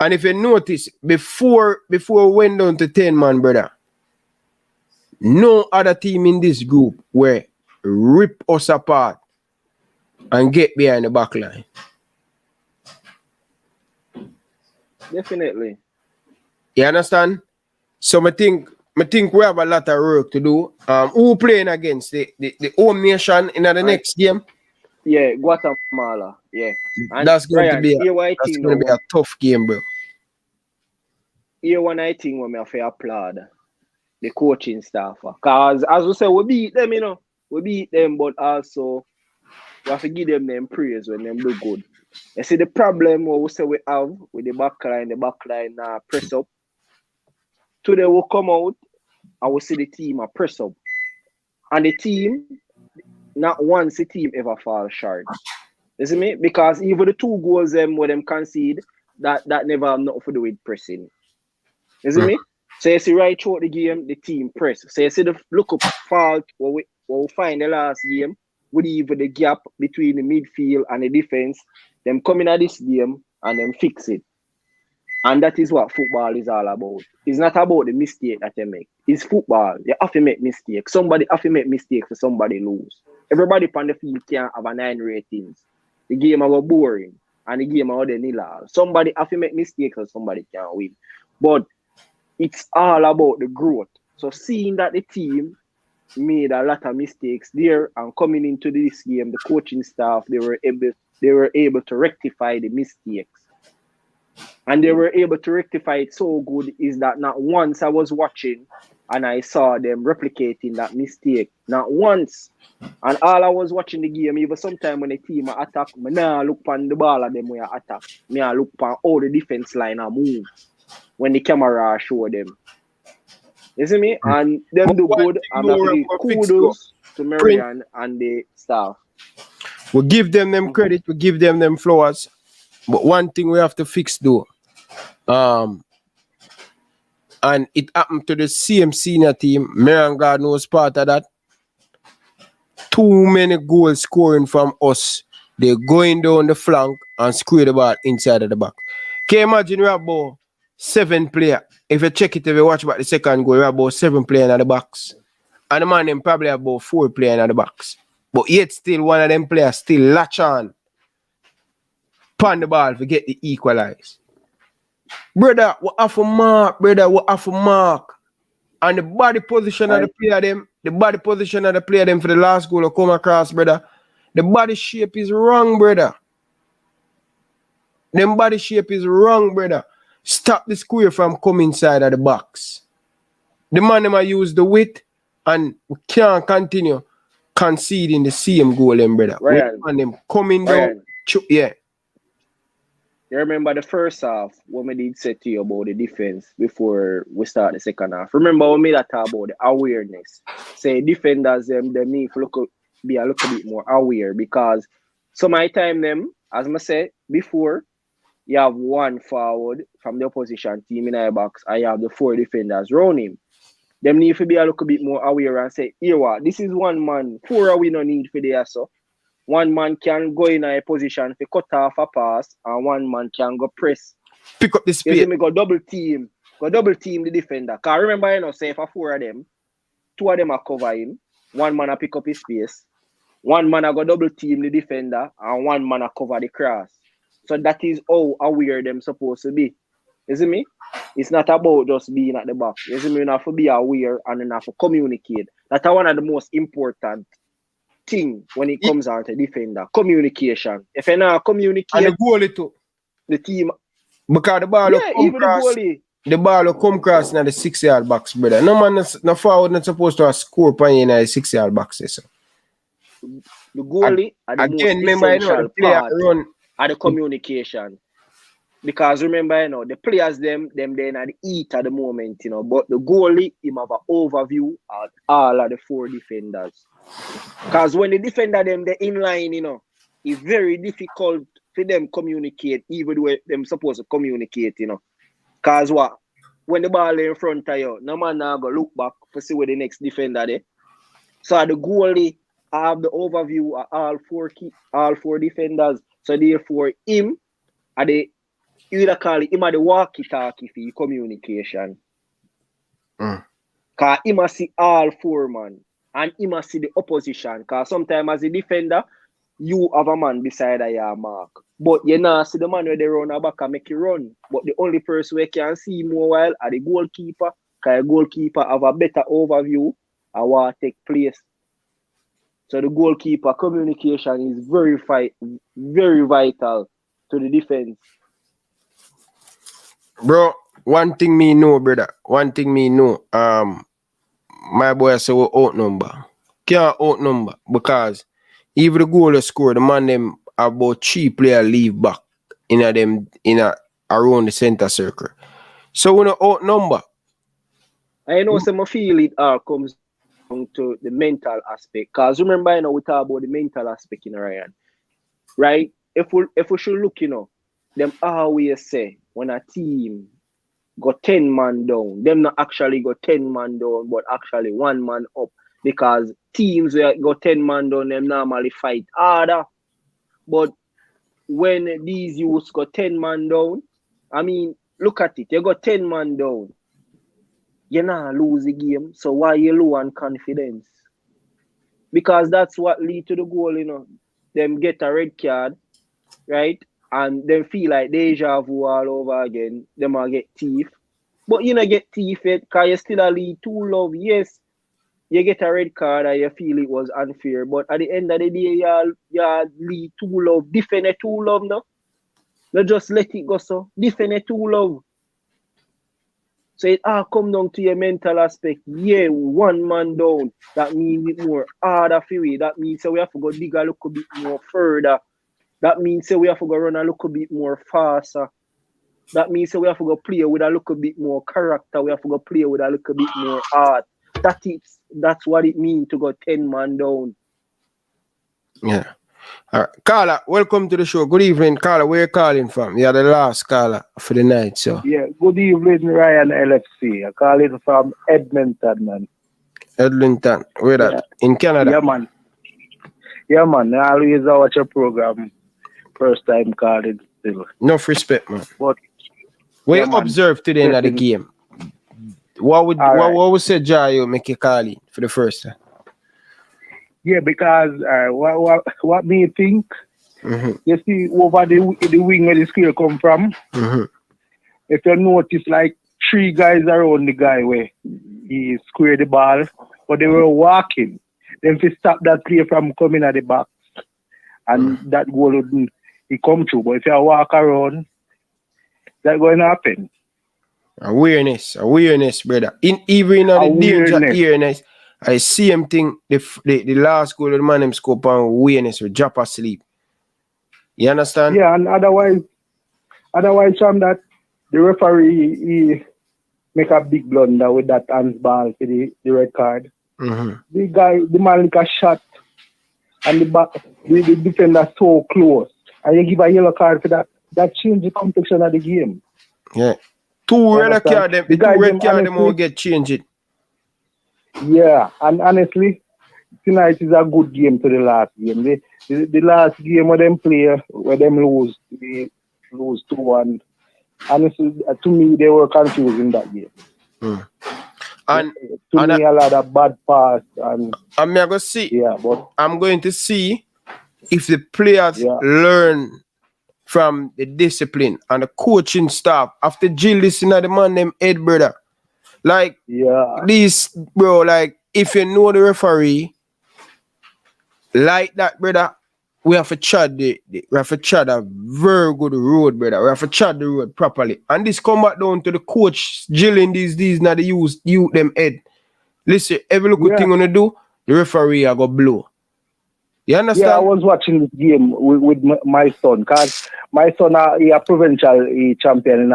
And if you notice, before we went down to 10 man, brother, no other team in this group were rip us apart and get behind the back line. Definitely. You understand? So I think we have a lot of work to do. Who playing against the home nation in the next game? Yeah, Guatemala. Yeah. And That's going to be a tough game, bro. Here one I think when I have to applaud the coaching staff. Because as we say, we beat them, We beat them, but also we have to give them praise when them do good. You see the problem what we say we have with the backline press up. Today we'll come out and we see the team press up. And the team, not once the team ever fall short. You see me? Because even the 2 goals where them concede, that never have nothing to do with pressing. You see me? So you see right throughout the game, the team press. So you see the look up fault what we find the last game with even the gap between the midfield and the defense. Them coming at this game and them fix it. And that is what football is all about. It's not about the mistake that you make. It's football. You have to make mistakes. Somebody have to make mistakes for somebody lose. Everybody on the field can't have a 9 ratings. The game are boring and the game are the nil. Somebody have to make mistakes or somebody can win. But it's all about the growth. So seeing that the team made a lot of mistakes there and coming into this game, the coaching staff, they were able to rectify the mistakes. And they were able to rectify it so good is that not once I was watching and I saw them replicating that mistake. Not once. And all I was watching the game, even sometimes when the team attack, I nah look on the ball at them when I attack. I look on how the defense line are move when the camera show them. You see me? And them do good. And kudos to Marian and the staff. We give them credit, we give them flowers. But one thing we have to fix though, and it happened to the same senior team, Marian Garden was part of that. Too many goals scoring from us. They're going down the flank and square the ball inside of the box. Can you imagine we have about 7 players? If you check it, if you watch about the second goal, we have about 7 players in the box. And the man them probably have about 4 players in the box. But yet still one of them players still latch on the ball to get the equalize. Brother, what have a mark, And the body position of the player them, for the last goal to come across, brother. The body shape is wrong, brother. Them body shape is wrong, brother. Stop the square from coming inside of the box. The man them use the width and we can't continue conceding the same goal, them, brother. Ryan, and them coming down. Yeah. You remember the first half when we did say to you about the defense before we start the second half. Remember when we made that talk about the awareness. Say defenders them need to be a little bit more aware because some of the time them, as I said before, you have 1 forward from the opposition team in our box and you have the 4 defenders around him. Them need to be a little bit more aware and say, here what, this is 1 man, 4 are we no need for this. So 1 man can go in a position to cut off a pass and 1 man can go press. Pick up the speed. You see me go double team the defender. Because remember, say for 4 of them, 2 of them are cover him, 1 man a pick up his space, 1 man a go double team the defender and 1 man a cover the cross. So that is how aware them supposed to be. You see me? It's not about just being at the back. You see me? You have to be aware and you have to communicate. That's one of the most important thing when it comes out to defender. Communication. If you not communicate, and the goalie too. The team. Because the ball will come cross. The ball will come cross in the 6-yard box, brother. No man, no forward not supposed to score point in the 6-yard box. So. The goalie and the again, most essential part are the communication. Because remember, the players them at the heat at the moment, but the goalie him have an overview at all of the 4 defenders. Because when the defender them they in line, it's very difficult for them communicate, even though them supposed to communicate, Because what? When the ball in front of you, no man now go look back to see where the next defender there. So the goalie have the overview of all 4 defenders. So therefore him are the you either call it him at the walkie-talkie for communication. Because he must see all 4 man. And he must see the opposition. Because sometimes as a defender, you have a man beside your mark. But you not see the man where they run a back and make you run. But the only person who can see more while are the goalkeeper. Because the goalkeeper have a better overview of what take place. So the goalkeeper communication is very vital to the defense. Bro, one thing me know, brother. My boy say we outnumber. Can't outnumber because even the goal score, the man them about 3 players leave back around the center circle. So we don't outnumber. I know some feel it comes down to the mental aspect. Because remember, we talk about the mental aspect in Ryan. right? If we should look, them always say when a team got 10 man down, them not actually got 10 man down, but actually 1 man up. Because teams that got 10 man down, them normally fight harder. But when these youths got 10 man down, I mean, look at it. You got 10 man down. You not lose the game. So why you low on confidence? Because that's what lead to the goal, Them get a red card, right? And them feel like deja vu all over again. Them will get teeth. But you not get teeth yet because you still a lead 2-love. Yes, you get a red card and you feel it was unfair. But at the end of the day, you lead 2-love. Defend a 2-love now. Not just let it go so. Defend a 2-love. So it all come down to your mental aspect. Yeah, 1 man down. That means it more harder for you. That means we have to go dig a little bit more further. That means we have to go run a little bit more faster. That means we have to go play with a little bit more character. We have to go play with a little bit more art. That's what it means to go 10 man down. Yeah. All right. Carla, welcome to the show. Good evening, Carla. Where you calling from? You're the last caller for the night, so. Yeah, good evening, Ryan LFC. I call it from Edmonton, man. Edmonton. Where that? In Canada? Yeah, man. Yeah, man. I always watch your program. First time calling still. Enough respect, man. But what yeah, you man. observed today in the game? What would say Jayo make you call it for the first time? Yeah, because what me think, you see over the wing where the square come from, if you notice like 3 guys around the guy where he squared the ball, but they were walking. Then to stop that player from coming at the back, and that goal wouldn't he come through. But if you walk around, that's going to happen. Awareness, brother. Even in the danger awareness, I see him think the last goal of the man him scope on awareness or drop asleep. You understand? Yeah, and otherwise from that, the referee he make a big blunder with that handball for the red card. The man like a shot, and the defender so close, and you give a yellow card for that. That changed the complexion of the game. Yeah. Two red card, them will get changed. Yeah, and honestly, tonight is a good game to the last game. The last game where them play, where them lose, they lose 2-1. Honestly, to me, they were confusing that game. And to me, a lot of bad pass. And I'm going to see. Yeah, but I'm going to see if the players learn from the discipline and the coaching staff after Jill listen to the man named Ed, brother. Like, this, bro, like, if you know the referee, like that, brother, we have to chat we have to chat a very good road, brother. We have to chat the road properly. And this come back down to the coach drilling these now they use them head. Listen, every little thing gonna do, the referee I go blow. You understand? Yeah, I was watching this game with my son, because my son is a provincial champion in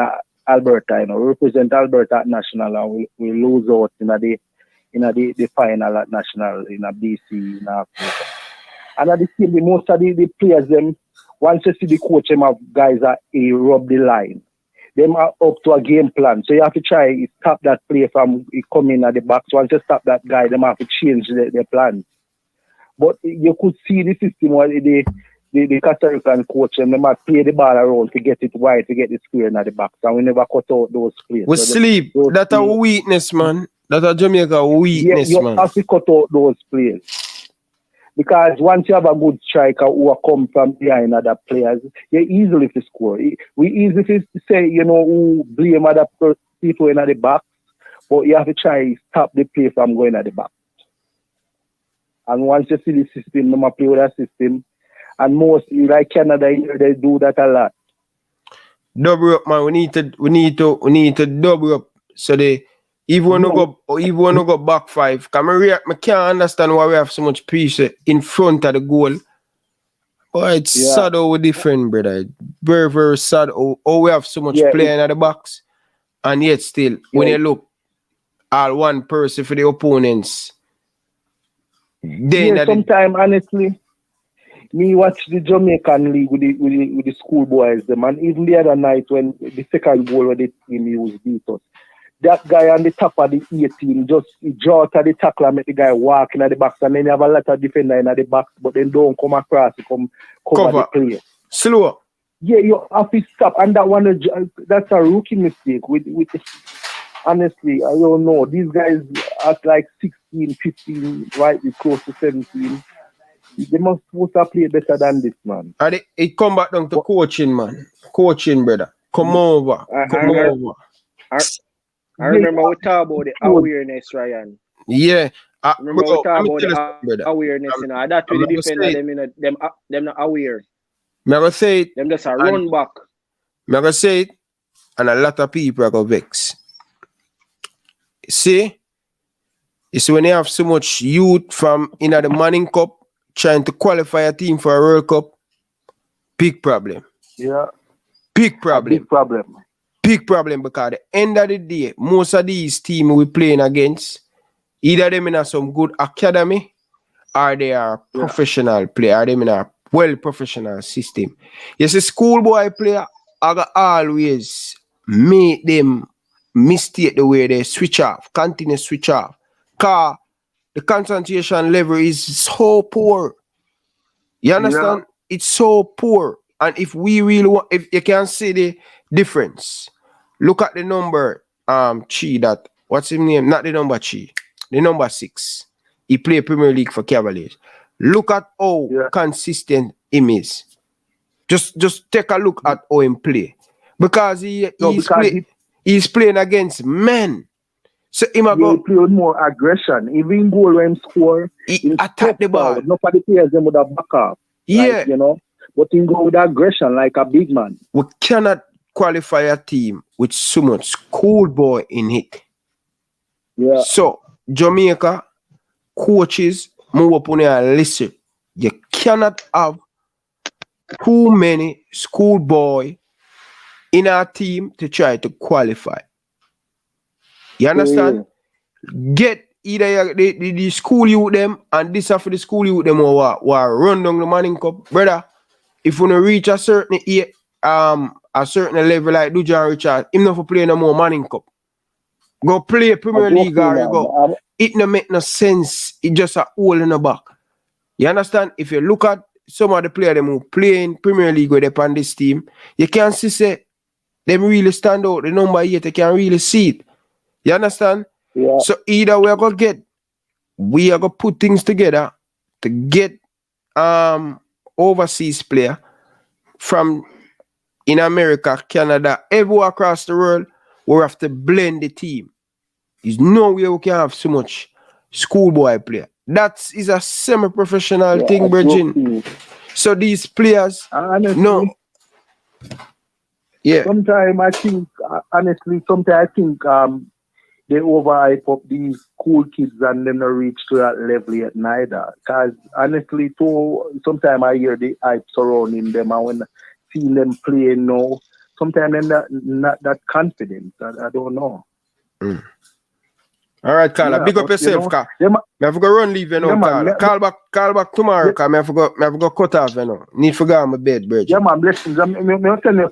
Alberta, we represent Alberta at national, and we lose out in the final at national in a BC in Africa. And at the same time, most of the players, them once you see the coach, them have guys that rub the line. Them are up to a game plan. So you have to try to stop that player from coming at the box. Once you stop that guy, them have to change their plan. But you could see the system where the Costa Rican coach and them might play the ball around to get it wide, to get the square in the box. And we never cut out those players. We sleep. That's a weakness, man. That's a Jamaica weakness, you man. You have to cut out those players. Because once you have a good striker who come from behind other players, you easily to score. We easily to say, who blame other people in the box, but you have to try to stop the play from going at the back. And once you see the system, they play with that system. And most, like Canada, they do that a lot. Double up, man. We need to double up. So they even when we go back 5. I can't understand why we have so much peace in front of the goal. But it's sad how we different, brother. Very, very sad how we have so much playing at the box. And yet still, when you look all one person for the opponents, sometimes honestly, Me watch the Jamaican league with the schoolboys them, and even the other night when the second goal where the team used beat us. That guy on the top of the 18 just draw to the tackle and make the guy walk in at the box, and then you have a lot of defender in at the box, but then don't come across to come cover the play. Slow. Yeah, you have to stop, and that one that's a rookie mistake. With honestly, I don't know. These guys at like 16, 15, right, close to 17. They must supposed to play better than this, man. And it come back down to coaching, man. Coaching, brother. Come over. I remember we talked about the awareness, Ryan. Yeah. Remember we talked about the awareness, you know. That with the defender, them not aware. I'm going to say it. Them just a run back. I'm going to say it, and a lot of people are going to vex. See? It's when you have so much youth from the Manning Cup trying to qualify a team for a World Cup, big problem. Yeah. Big problem. Big problem. Big problem, because at the end of the day, most of these teams we're playing against, either them in some good academy or they are professional player, or them in a well-professional system. You see, schoolboy player, I got always make them mistake the way they switch off, continue switch off. Because the concentration level is so poor. You understand? Yeah. It's so poor. And if we really want, if you can see the difference, look at the number Chi that, what's his name? Not the number Chi, the number 6. He played Premier League for Cavaliers. Look at how consistent him is. Just take a look at how him play. Because he's playing against men. So he play with more aggression. Even goal when he score, he attack the ball. Nobody players them with a back up. Yeah. Like, you know. But he go with aggression like a big man. We cannot qualify a team with so much schoolboy in it. Yeah. So Jamaica coaches move up on here and listen. You cannot have too many schoolboy in our team to try to qualify. You understand? Get either the school youth them, and this after the school youth them who run down the Manning Cup. Brother, if you don't reach a certain level like Dujan Richard, him not for play no more Manning Cup. Go play Premier League or you go. It no make no sense. It just a hole in the back. You understand? If you look at some of the players them who play in Premier League with on this team, you can see say them really stand out. The number 8, you can really see it. You understand? Yeah. So either we are gonna put things together to get overseas player from in America, Canada, everywhere across the world. We have to blend the team. There's no way we can have so much schoolboy player. That is a semi-professional thing, Virgin. So these players, honestly, no. Yeah. Sometimes I think they overhype up these cool kids and then they reach to that level yet neither. Because honestly, sometimes I hear the hype surrounding them, and when seeing them play now, sometimes they're not that confident. I don't know. Mm. All right, Carla, big up yourself, Carla. I have to go run leave, you know, Carla. Call back tomorrow, because I have to go cut off, you know. Need to go on my bed, Bridget. Yeah, man, blessings. I'm send you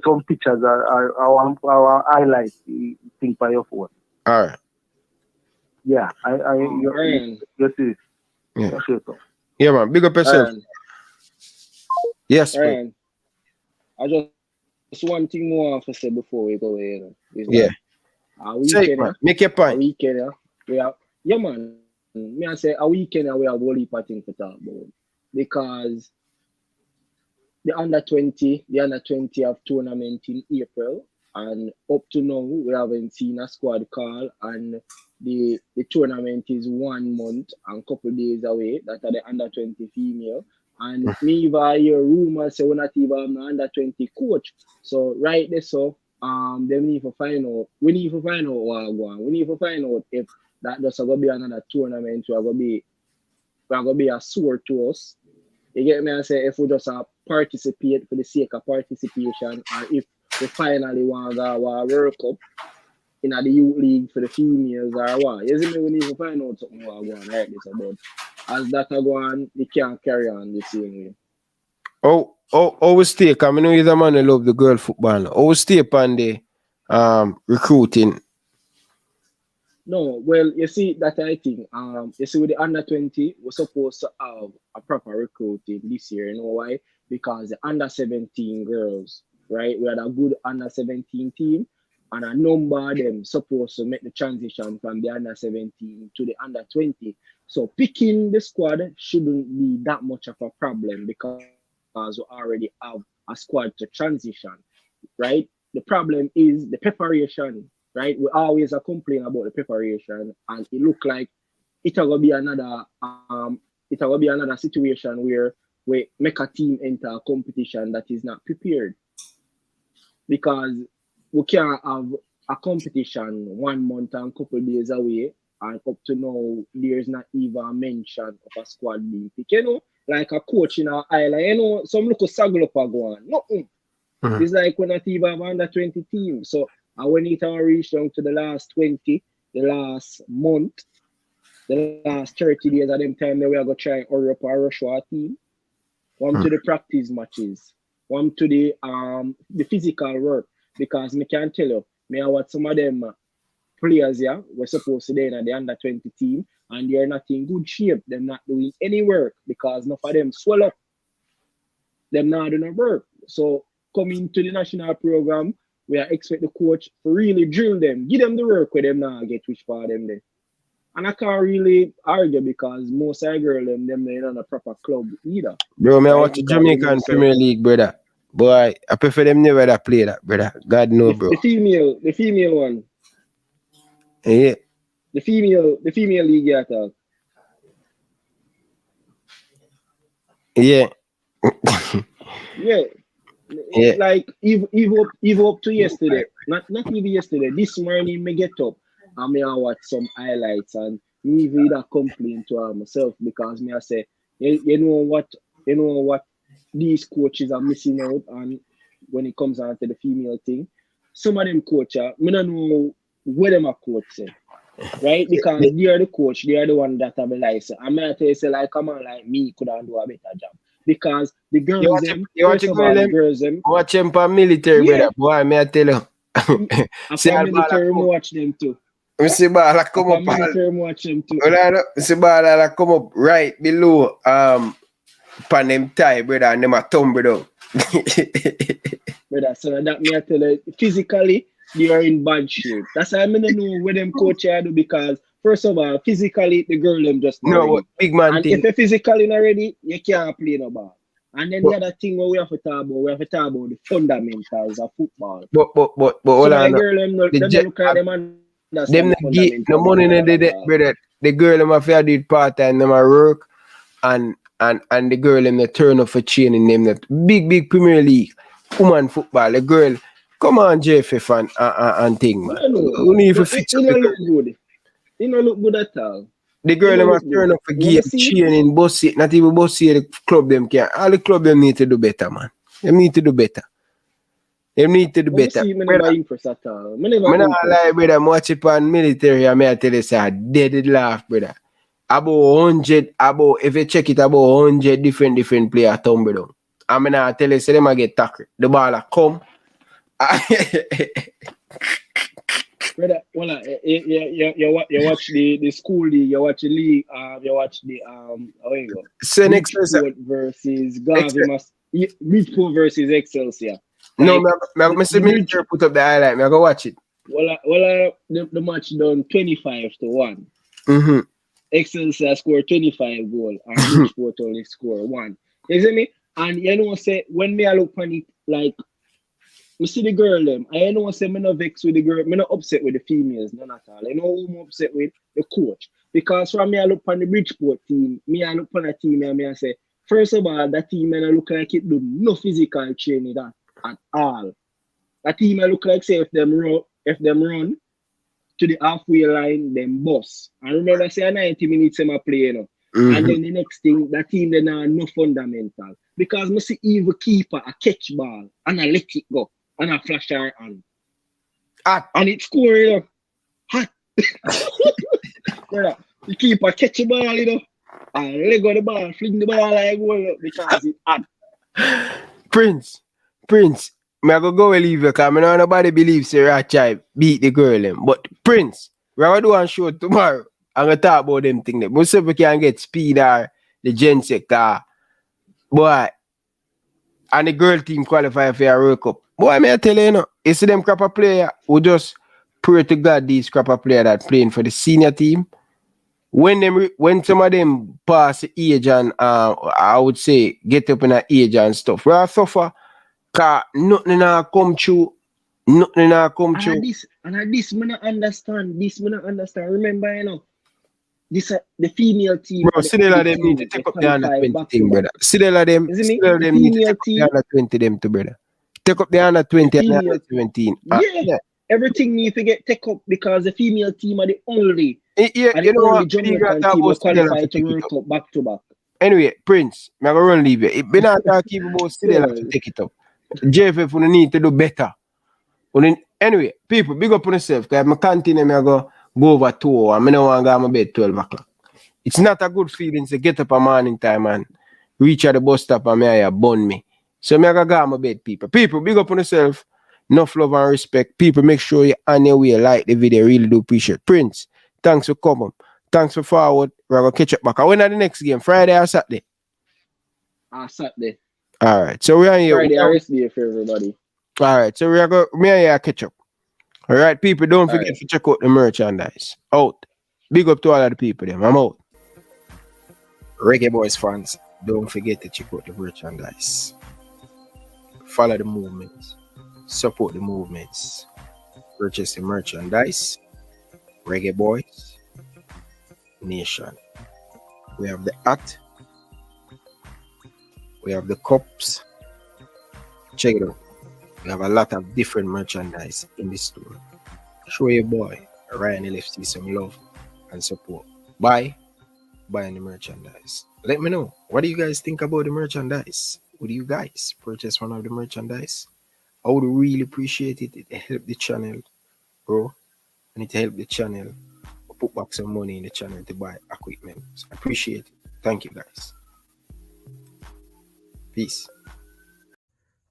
some pictures or highlights thing by your phone. All right. Yeah, you see. Yeah. Yeah, man, big up yourself. Yes, man. I just one thing more to say before we go here. Yeah. Say, man. Make your point. A weekend, man. Me I say a weekend we have a whole heap of things to talk about. Because the under 20 have tournament in April, and up to now we haven't seen a squad call, and the tournament is 1 month and a couple days away. That are the under 20 female. And me even hear rumors say we not even have an under 20 coach. So right there, so we need to find out what going. We need to find out if that does going to be another tournament we're going to be a sore to us. You get me? I say if we just participate for the sake of participation, or if we finally want to go a World Cup in the youth league for the females or what. You see me? We need to find out something going right this about. as that a go on, you can't carry on the same way. We stay, because I know you're the man who love the girl football. We stay upon the recruiting. No, well, you see that I think you see with the under 20, we're supposed to have a proper recruiting this year. You know why? Because the under 17 girls, right? We had a good under 17 team, and a number of them supposed to make the transition from the under 17 to the under 20. So picking the squad shouldn't be that much of a problem because we already have a squad to transition, right? The problem is the preparation, right? We always complain about the preparation, and it look like it's gonna be another situation where we make a team enter a competition that is not prepared, because we can't have a competition 1 month and couple days away, and up to now there's not even a mention of a squad being picked. You know, like a coach in our island, you know, some look saggle up go on. Nothing. It's like we're not even have under 20 teams. So when it reach down to the last 20, the last month, the last 30 days of them time that we are going to try and hurry up our rush our team. One to the practice matches, one to the physical work. Because me can tell you, me I watch some of them players here were supposed to be in the under 20 team, and they're not in good shape. They're not doing any work because none of them swell up. They're not doing work. So coming to the national program, we expect the coach to really drill them, give them the work where them now get which part of them there. And I can't really argue because most of the girls them not on a proper club either. Bro, me I watch the Jamaican Premier League, brother. Boy, I prefer them never that play that, brother. God know, bro. The female one. Yeah. The female league you talk. Yeah. Yeah. Yeah. Like even up to yesterday. Not even yesterday. This morning me get up and me I watch some highlights, and me even complain to myself because me I say, you know what these coaches are missing out on when it comes down to the female thing. Some of them coaches, me don't know where them are coaching. Right? Because they are the coach, they are the one that have a license. I might tell you, say, like, come on, like me could do a better job. Because the girls, watch them for military, brother. Boy, may I tell you. For military, watch them too. We see ball like come up. Military, watch them too. We see ball like come up right below pan them tie, brother, and them a tumble down. Brother, so that me I tell you, physically, they are in bad shape. That's why I don't know where them coach do, because first of all, physically the girl them just not ready. Big man and thing. if you're physically not ready, you can't play no ball. And then the other thing we have to talk about the fundamentals of football. But hold on. The girl them look like them understand them give the money in the brother. The girl them have to do it part time, them a work, and the girl them they turn up for training them that big Premier League woman football. The girl. Come on, JFF and thing, man. You need to fix it. It look good. It don't look good at all. The girl them must turn up for game, training, bossy, not even bossy, the club them can. All the club them need to do better, man. They need to do better. They need to do better. I never impressed at all. I not lie, brother. I'm watching on military, I may tell you, say, I dead laugh, brother. About 100, if you check it, about 100 different players tumble down. I mean, I tell you, say, them I get tackled. The ball come. Brother, well, you watch the school league, you watch the league, you watch the Bridgeport versus Bridgeport versus Excelsior. No, I see military put up the highlight. I go watch it. Well, the match done 25-1. Mm-hmm. Excelsior scored 25 goals and Bridgeport only scored 1. You see me? And you know, say when me I look on it, like, you see the girl them. I know say me not vex with the girl. Me not upset with the females, none at all. I know who I'm upset with the coach. Because from me I look on the Bridgeport team, me I look on a team and me I say, first of all, that team I look like it do no physical training at all. That team I look like say if them run to the halfway line, them boss. And remember say 90 minutes them a play, you know. Mm-hmm. And then the next thing, that team then are no fundamental. Because I see evil keeper a catch ball and I let it go. And I flash her on. And it's score, you know. Hot. The keeper catch the ball, you know. And let go the ball, fling the ball like goal because it's hot. Prince, me I go leave you because I know nobody believes say Ratchay beat the girl them. But Prince, we are going to do a show tomorrow. I'm going to talk about them things. We'll see if we can get speed or the gen sector. Boy, and the girl team qualify for a World Cup. Boy, me I tell you, you see them crapper player who just pray to God these crapper player that playing for the senior team. When some of them pass the age and I would say get up in the age and stuff, we are suffer because nothing come true. Nothing come true. And this me not understand. Remember, this the female team. Bro, Sidela them need to take up the under 20 thing, brother. Sidela them need to take up the under 20 them too, brother. Take up the under 20 and under 17. Yeah. Everything needs to get take up because the female team are the only. Yeah, and you know only what? Jamaican team will qualify to World Cup back to back. Anyway, Prince, I'm going to run leave you. It been not keep about Sidela to take it up. JFF will need to do better. Anyway, people, big up on yourself because I'm continue, I go over 2 hours. I don't want to go to my bed 12 o'clock. It's not a good feeling to get up a morning time and reach at the bus stop and I bun me. So I'm going to go to my bed, people. People, big up on yourself. Enough love and respect. People, make sure you on your way, like the video. Really do appreciate. Prince, thanks for coming. Thanks for forward. We're going to catch up back. When are the next game? Friday or Saturday? Saturday. All right. So we're here. Friday, rest day for everybody. All right. So we're going to catch up. All right, people. Don't forget to check out the merchandise. Out. Big up to all of the people. I'm out. Reggae Boys fans, don't forget to check out the merchandise. Follow the movements. Support the movements. Purchase the merchandise. Reggae Boys Nation. We have the hat. We have the cups. Check it out. We have a lot of different merchandise in this store. Show your boy Ryan LFC some love and support. Buying the merchandise. Let me know. What do you guys think about the merchandise? Would you guys purchase one of the merchandise? I would really appreciate it. It help the channel, bro. And it help the channel put back some money in the channel to buy equipment. So I appreciate it. Thank you guys. Peace.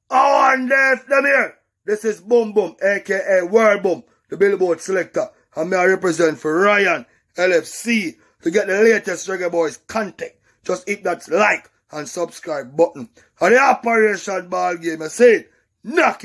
Oh, and there's them here. This is Boom Boom, aka World Boom, the Billboard selector. And may I represent for Ryan LFC. To get the latest Reggae Boys content, just hit that like and subscribe button. And the Operation Ball Game, I say, knock it.